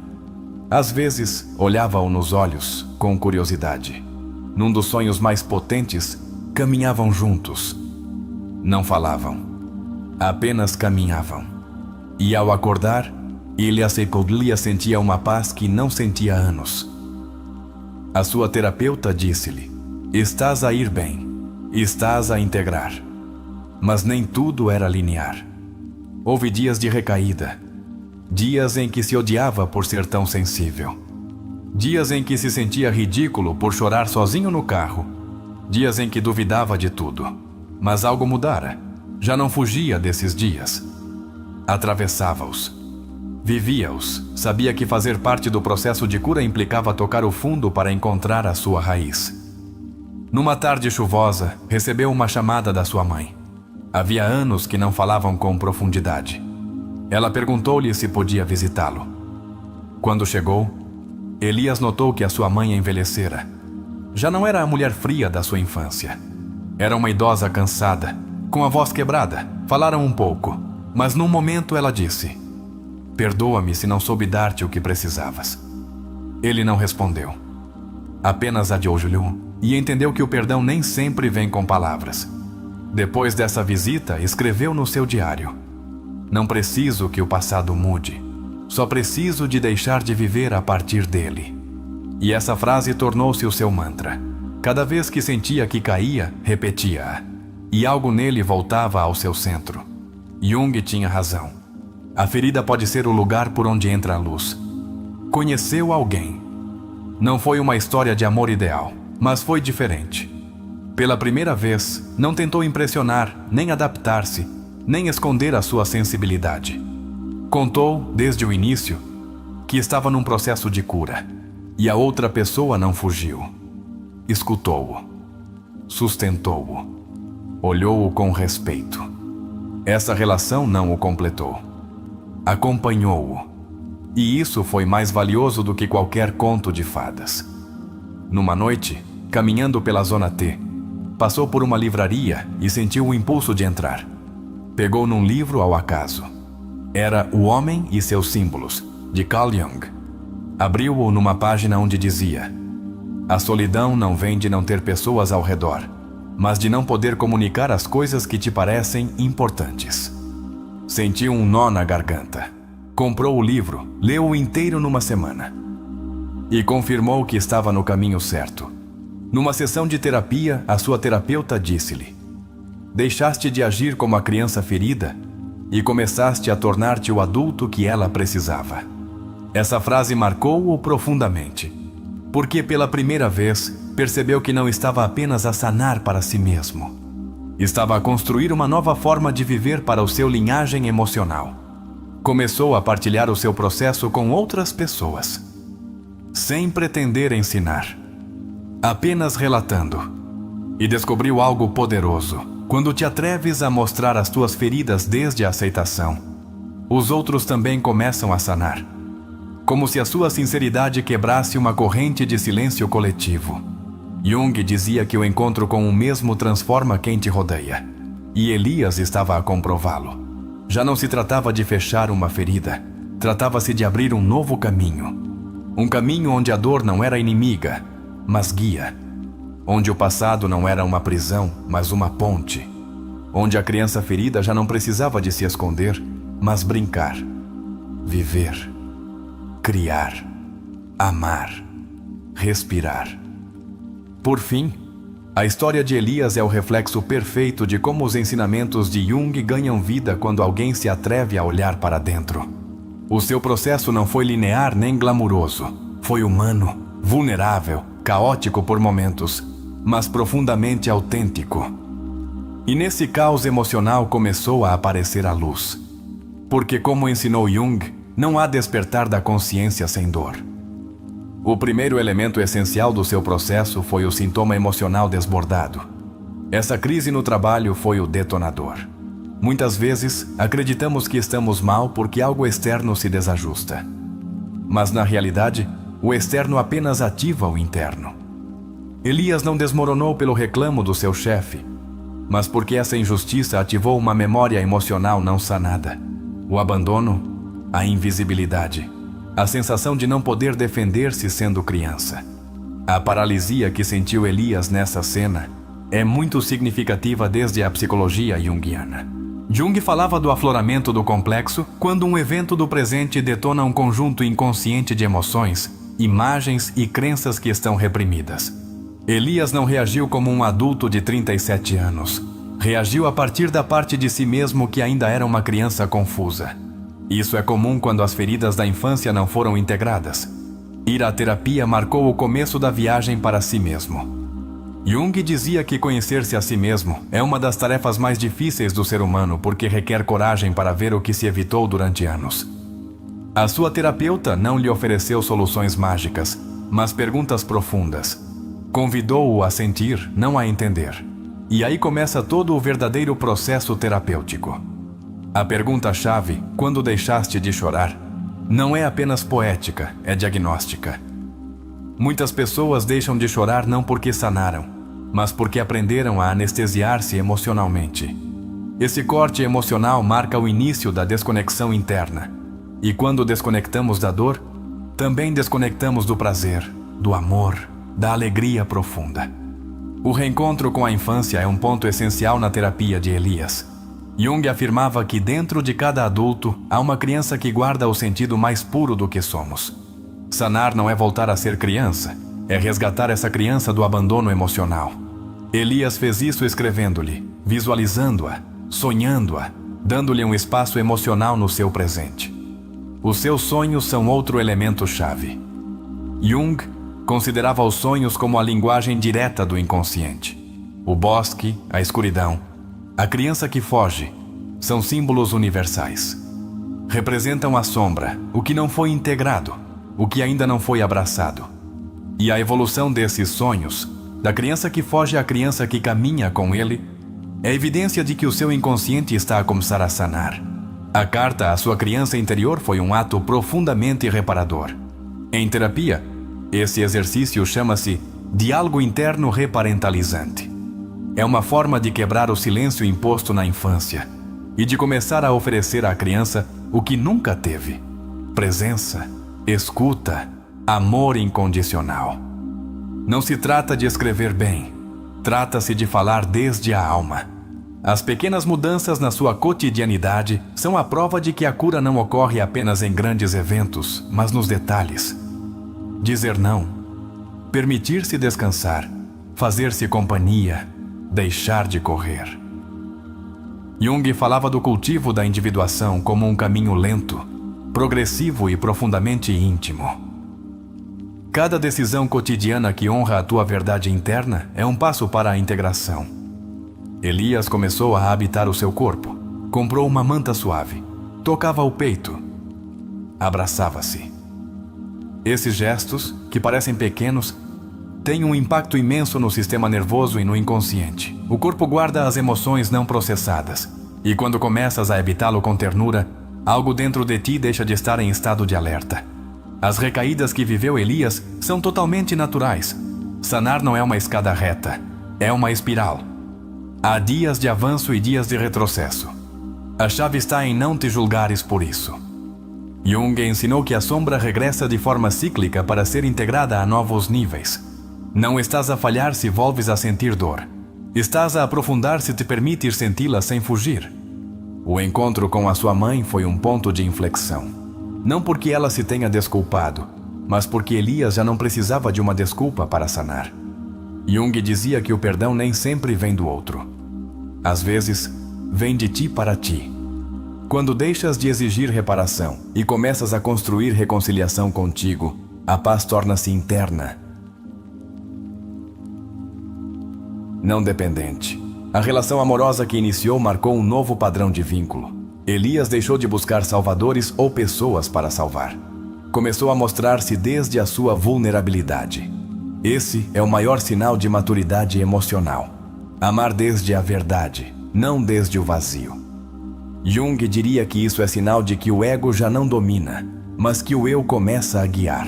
Às vezes, olhava-o nos olhos, com curiosidade. Num dos sonhos mais potentes, caminhavam juntos. Não falavam. Apenas caminhavam. E ao acordar, Ilya Seikovlia sentia uma paz que não sentia há anos. A sua terapeuta disse-lhe: estás a ir bem, estás a integrar. Mas nem tudo era linear. Houve dias de recaída, dias em que se odiava por ser tão sensível, dias em que se sentia ridículo por chorar sozinho no carro, dias em que duvidava de tudo. Mas algo mudara. Já não fugia desses dias. Atravessava-os. Vivia-os. Sabia que fazer parte do processo de cura implicava tocar o fundo para encontrar a sua raiz. Numa tarde chuvosa, recebeu uma chamada da sua mãe. Havia anos que não falavam com profundidade. Ela perguntou-lhe se podia visitá-lo. Quando chegou, Elias notou que a sua mãe envelhecera. Já não era a mulher fria da sua infância. Era uma idosa cansada, com a voz quebrada. Falaram um pouco, mas num momento ela disse: "Perdoa-me se não soube dar-te o que precisavas." Ele não respondeu. Apenas adiou-lhe e entendeu que o perdão nem sempre vem com palavras. Depois dessa visita, escreveu no seu diário: "Não preciso que o passado mude. Só preciso de deixar de viver a partir dele." E essa frase tornou-se o seu mantra. Cada vez que sentia que caía, repetia-a. E algo nele voltava ao seu centro. Jung tinha razão. A ferida pode ser o lugar por onde entra a luz. Conheceu alguém. Não foi uma história de amor ideal, mas foi diferente. Pela primeira vez, não tentou impressionar, nem adaptar-se, nem esconder a sua sensibilidade. Contou, desde o início, que estava num processo de cura, e a outra pessoa não fugiu. Escutou-o, sustentou-o, olhou-o com respeito. Essa relação não o completou. Acompanhou-o, e isso foi mais valioso do que qualquer conto de fadas. Numa noite, caminhando pela Zona T, passou por uma livraria e sentiu o impulso de entrar. Pegou num livro ao acaso. Era O Homem e Seus Símbolos, de Carl Jung. Abriu-o numa página onde dizia: "A solidão não vem de não ter pessoas ao redor, mas de não poder comunicar as coisas que te parecem importantes." Sentiu um nó na garganta. Comprou o livro, leu-o inteiro numa semana. E confirmou que estava no caminho certo. Numa sessão de terapia, a sua terapeuta disse-lhe: "Deixaste de agir como a criança ferida e começaste a tornar-te o adulto que ela precisava." Essa frase marcou-o profundamente, porque pela primeira vez percebeu que não estava apenas a sanar para si mesmo. Estava a construir uma nova forma de viver para o seu linhagem emocional. Começou a partilhar o seu processo com outras pessoas, sem pretender ensinar, apenas relatando. E descobriu algo poderoso. Quando te atreves a mostrar as tuas feridas desde a aceitação, os outros também começam a sanar. Como se a sua sinceridade quebrasse uma corrente de silêncio coletivo. Jung dizia que o encontro com o mesmo transforma quem te rodeia. E Elias estava a comprová-lo. Já não se tratava de fechar uma ferida. Tratava-se de abrir um novo caminho. Um caminho onde a dor não era inimiga, mas guia. Onde o passado não era uma prisão, mas uma ponte. Onde a criança ferida já não precisava de se esconder, mas brincar, viver, criar, amar, respirar. Por fim, a história de Elias é o reflexo perfeito de como os ensinamentos de Jung ganham vida quando alguém se atreve a olhar para dentro. O seu processo não foi linear nem glamuroso. Foi humano, vulnerável, caótico por momentos, mas profundamente autêntico. E nesse caos emocional começou a aparecer a luz. Porque, como ensinou Jung, não há despertar da consciência sem dor. O primeiro elemento essencial do seu processo foi o sintoma emocional desbordado. Essa crise no trabalho foi o detonador. Muitas vezes, acreditamos que estamos mal porque algo externo se desajusta. Mas, na realidade, o externo apenas ativa o interno. Elias não desmoronou pelo reclamo do seu chefe, mas porque essa injustiça ativou uma memória emocional não sanada. O abandono, a invisibilidade, a sensação de não poder defender-se sendo criança. A paralisia que sentiu Elias nessa cena é muito significativa desde a psicologia junguiana. Jung falava do afloramento do complexo quando um evento do presente detona um conjunto inconsciente de emoções, imagens e crenças que estão reprimidas. Elias não reagiu como um adulto de 37 anos. Reagiu a partir da parte de si mesmo que ainda era uma criança confusa. Isso é comum quando as feridas da infância não foram integradas. Ir à terapia marcou o começo da viagem para si mesmo. Jung dizia que conhecer-se a si mesmo é uma das tarefas mais difíceis do ser humano porque requer coragem para ver o que se evitou durante anos. A sua terapeuta não lhe ofereceu soluções mágicas, mas perguntas profundas. Convidou-o a sentir, não a entender. E aí começa todo o verdadeiro processo terapêutico. A pergunta-chave, quando deixaste de chorar, não é apenas poética, é diagnóstica. Muitas pessoas deixam de chorar não porque sanaram, mas porque aprenderam a anestesiar-se emocionalmente. Esse corte emocional marca o início da desconexão interna. E quando desconectamos da dor, também desconectamos do prazer, do amor, da alegria profunda. O reencontro com a infância é um ponto essencial na terapia de Elias. Jung afirmava que dentro de cada adulto há uma criança que guarda o sentido mais puro do que somos. Sanar não é voltar a ser criança, é resgatar essa criança do abandono emocional. Elias fez isso escrevendo-lhe, visualizando-a, sonhando-a, dando-lhe um espaço emocional no seu presente. Os seus sonhos são outro elemento-chave. Jung considerava os sonhos como a linguagem direta do inconsciente. O bosque, a escuridão, a criança que foge, são símbolos universais. Representam a sombra, o que não foi integrado, o que ainda não foi abraçado. E a evolução desses sonhos, da criança que foge à criança que caminha com ele, é evidência de que o seu inconsciente está a começar a sanar. A carta à sua criança interior foi um ato profundamente reparador. Em terapia, esse exercício chama-se diálogo interno reparentalizante. É uma forma de quebrar o silêncio imposto na infância e de começar a oferecer à criança o que nunca teve: presença, escuta, amor incondicional. Não se trata de escrever bem, trata-se de falar desde a alma. As pequenas mudanças na sua cotidianidade são a prova de que a cura não ocorre apenas em grandes eventos, mas nos detalhes. Dizer não, permitir-se descansar, fazer-se companhia, deixar de correr. Jung falava do cultivo da individuação como um caminho lento, progressivo e profundamente íntimo. Cada decisão cotidiana que honra a tua verdade interna é um passo para a integração. Elias começou a habitar o seu corpo, comprou uma manta suave, tocava o peito, abraçava-se. Esses gestos, que parecem pequenos, têm um impacto imenso no sistema nervoso e no inconsciente. O corpo guarda as emoções não processadas, e quando começas a habitá-lo com ternura, algo dentro de ti deixa de estar em estado de alerta. As recaídas que viveu Elias são totalmente naturais. Sanar não é uma escada reta, é uma espiral. Há dias de avanço e dias de retrocesso. A chave está em não te julgares por isso. Jung ensinou que a sombra regressa de forma cíclica para ser integrada a novos níveis. Não estás a falhar se volves a sentir dor. Estás a aprofundar se te permites senti-la sem fugir. O encontro com a sua mãe foi um ponto de inflexão. Não porque ela se tenha desculpado, mas porque Elias já não precisava de uma desculpa para sanar. Jung dizia que o perdão nem sempre vem do outro. Às vezes, vem de ti para ti. Quando deixas de exigir reparação e começas a construir reconciliação contigo, a paz torna-se interna, não dependente. A relação amorosa que iniciou marcou um novo padrão de vínculo. Elias deixou de buscar salvadores ou pessoas para salvar. Começou a mostrar-se desde a sua vulnerabilidade. Esse é o maior sinal de maturidade emocional. Amar desde a verdade, não desde o vazio. Jung diria que isso é sinal de que o ego já não domina, mas que o eu começa a guiar.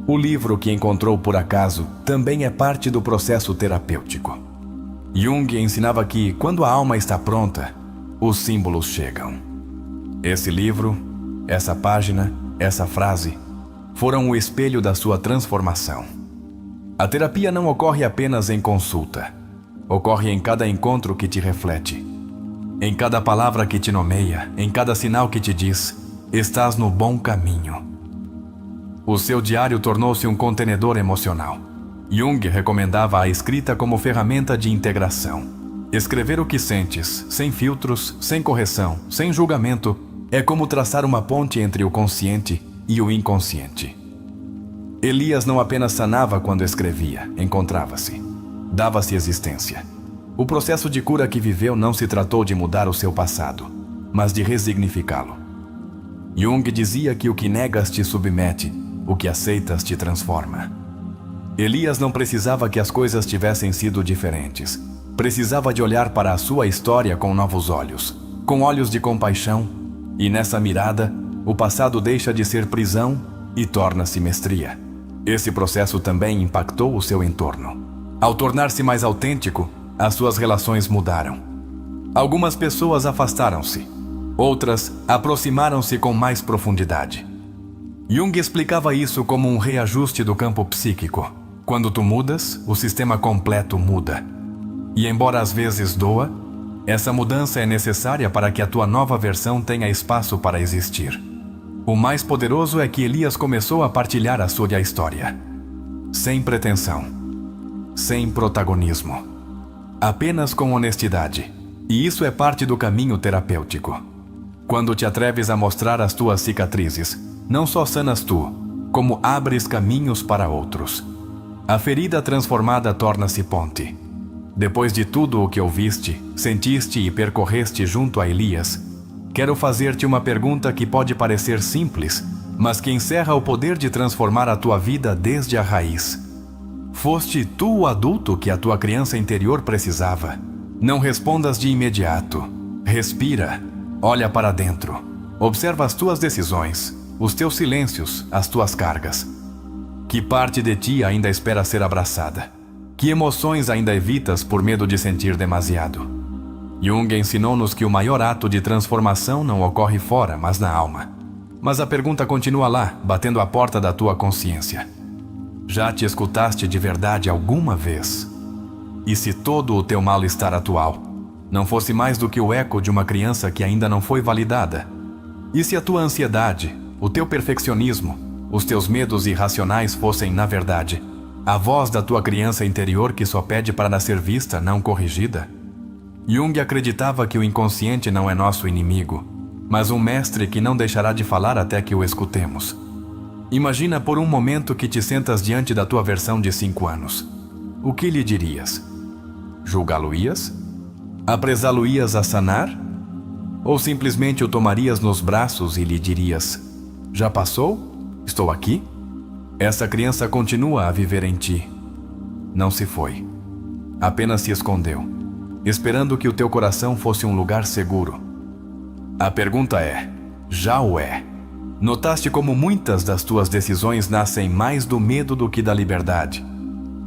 O livro que encontrou por acaso também é parte do processo terapêutico. Jung ensinava que, quando a alma está pronta, os símbolos chegam. Esse livro, essa página, essa frase, foram o espelho da sua transformação. A terapia não ocorre apenas em consulta. Ocorre em cada encontro que te reflete. Em cada palavra que te nomeia, em cada sinal que te diz, estás no bom caminho. O seu diário tornou-se um contenedor emocional. Jung recomendava a escrita como ferramenta de integração. Escrever o que sentes, sem filtros, sem correção, sem julgamento, é como traçar uma ponte entre o consciente e o inconsciente. Elias não apenas sanava quando escrevia, encontrava-se. dava-se existência. O processo de cura que viveu não se tratou de mudar o seu passado, mas de resignificá-lo. Jung dizia que o que negas te submete, o que aceitas te transforma. Elias não precisava que as coisas tivessem sido diferentes. Precisava de olhar para a sua história com novos olhos, com olhos de compaixão, e nessa mirada, o passado deixa de ser prisão e torna-se mestria. Esse processo também impactou o seu entorno. Ao tornar-se mais autêntico, as suas relações mudaram. Algumas pessoas afastaram-se, outras aproximaram-se com mais profundidade. Jung explicava isso como um reajuste do campo psíquico. Quando tu mudas, o sistema completo muda. E embora às vezes doa, essa mudança é necessária para que a tua nova versão tenha espaço para existir. O mais poderoso é que Elias começou a partilhar a sua história. Sem pretensão, sem protagonismo, apenas com honestidade. E isso é parte do caminho terapêutico. Quando te atreves a mostrar as tuas cicatrizes, não só sanas tu, como abres caminhos para outros. A ferida transformada torna-se ponte. Depois de tudo o que ouviste, sentiste e percorreste junto a Elias, quero fazer-te uma pergunta que pode parecer simples, mas que encerra o poder de transformar a tua vida desde a raiz. Foste tu o adulto que a tua criança interior precisava? Não respondas de imediato. Respira, olha para dentro, observa as tuas decisões, os teus silêncios, as tuas cargas. Que parte de ti ainda espera ser abraçada? Que emoções ainda evitas por medo de sentir demasiado? Jung ensinou-nos que o maior ato de transformação não ocorre fora, mas na alma. Mas a pergunta continua lá, batendo a porta da tua consciência. Já te escutaste de verdade alguma vez? E se todo o teu mal-estar atual não fosse mais do que o eco de uma criança que ainda não foi validada? E se a tua ansiedade, o teu perfeccionismo, os teus medos irracionais fossem, na verdade, a voz da tua criança interior que só pede para ser vista, não corrigida? Jung acreditava que o inconsciente não é nosso inimigo, mas um mestre que não deixará de falar até que o escutemos. Imagina por um momento que te sentas diante da tua versão de 5 anos. O que lhe dirias? Julgá-lo-ias? Apresá-lo-ias a sanar? Ou simplesmente o tomarias nos braços e lhe dirias: já passou? Estou aqui? Essa criança continua a viver em ti. Não se foi. Apenas se escondeu, esperando que o teu coração fosse um lugar seguro. A pergunta é: já o é? Notaste como muitas das tuas decisões nascem mais do medo do que da liberdade?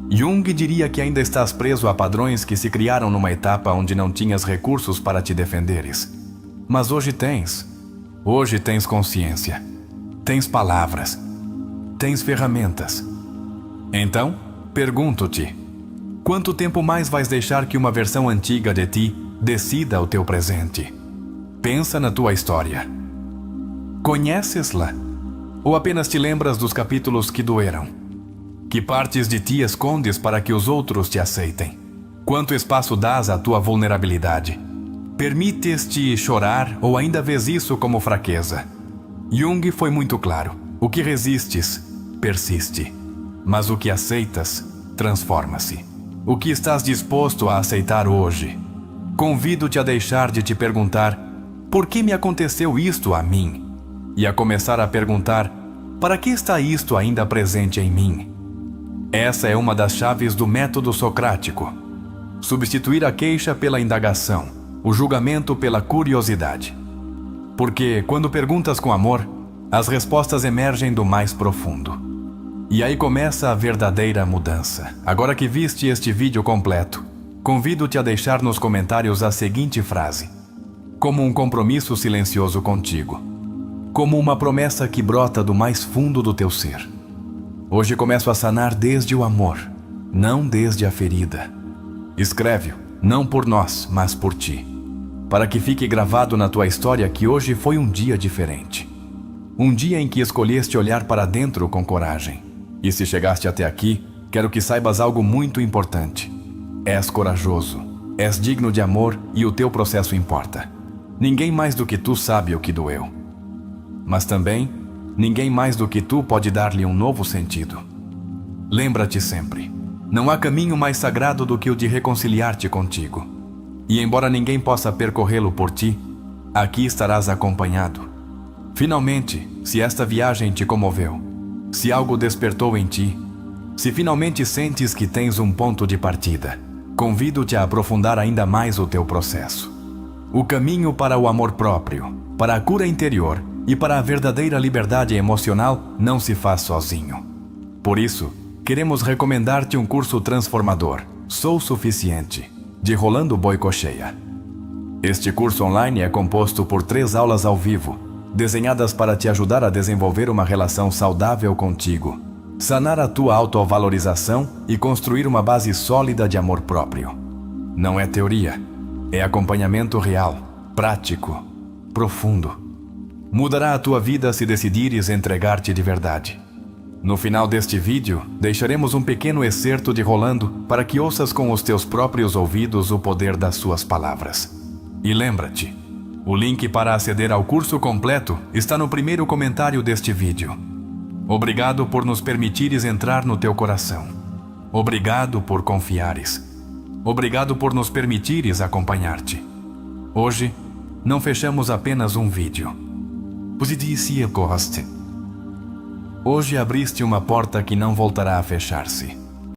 Jung diria que ainda estás preso a padrões que se criaram numa etapa onde não tinhas recursos para te defenderes. Mas hoje tens. Hoje tens consciência. Tens palavras. Tens ferramentas. Então, pergunto-te: quanto tempo mais vais deixar que uma versão antiga de ti decida o teu presente? Pensa na tua história. Conheces-la? Ou apenas te lembras dos capítulos que doeram? Que partes de ti escondes para que os outros te aceitem? Quanto espaço dás à tua vulnerabilidade? Permites-te chorar ou ainda vês isso como fraqueza? Jung foi muito claro. O que resistes, persiste. Mas o que aceitas, transforma-se. O que estás disposto a aceitar hoje? Convido-te a deixar de te perguntar: por que me aconteceu isto a mim? E a começar a perguntar: para que está isto ainda presente em mim? Essa é uma das chaves do método socrático. Substituir a queixa pela indagação, o julgamento pela curiosidade. Porque, quando perguntas com amor, as respostas emergem do mais profundo. E aí começa a verdadeira mudança. Agora que viste este vídeo completo, convido-te a deixar nos comentários a seguinte frase: como um compromisso silencioso contigo. Como uma promessa que brota do mais fundo do teu ser. Hoje começo a sanar desde o amor, não desde a ferida. Escreve-o, não por nós, mas por ti. Para que fique gravado na tua história que hoje foi um dia diferente. Um dia em que escolheste olhar para dentro com coragem. E se chegaste até aqui, quero que saibas algo muito importante. És corajoso, és digno de amor e o teu processo importa. Ninguém mais do que tu sabe o que doeu. Mas também, ninguém mais do que tu pode dar-lhe um novo sentido. Lembra-te sempre, Não há caminho mais sagrado do que o de reconciliar-te contigo. E embora ninguém possa percorrê-lo por ti, aqui estarás acompanhado. Finalmente, se esta viagem te comoveu, se algo despertou em ti, se finalmente sentes que tens um ponto de partida, convido-te a aprofundar ainda mais o teu processo. O caminho para o amor próprio, para a cura interior e para a verdadeira liberdade emocional não se faz sozinho. Por isso, queremos recomendar-te um curso transformador, Sou Suficiente, de Rolando Boicocheia. Este curso online é composto por 3 aulas ao vivo, desenhadas para te ajudar a desenvolver uma relação saudável contigo, sanar a tua autovalorização e construir uma base sólida de amor próprio. Não é teoria, é acompanhamento real, prático, profundo. Mudará a tua vida se decidires entregar-te de verdade. No final deste vídeo, deixaremos um pequeno excerto de Rolando para que ouças com os teus próprios ouvidos o poder das suas palavras. E lembra-te, o link para aceder ao curso completo está no primeiro comentário deste vídeo. Obrigado por nos permitires entrar no teu coração. Obrigado por confiares. Obrigado por nos permitires acompanhar-te. Hoje, não fechamos apenas um vídeo. Hoje abriste uma porta que não voltará a fechar-se.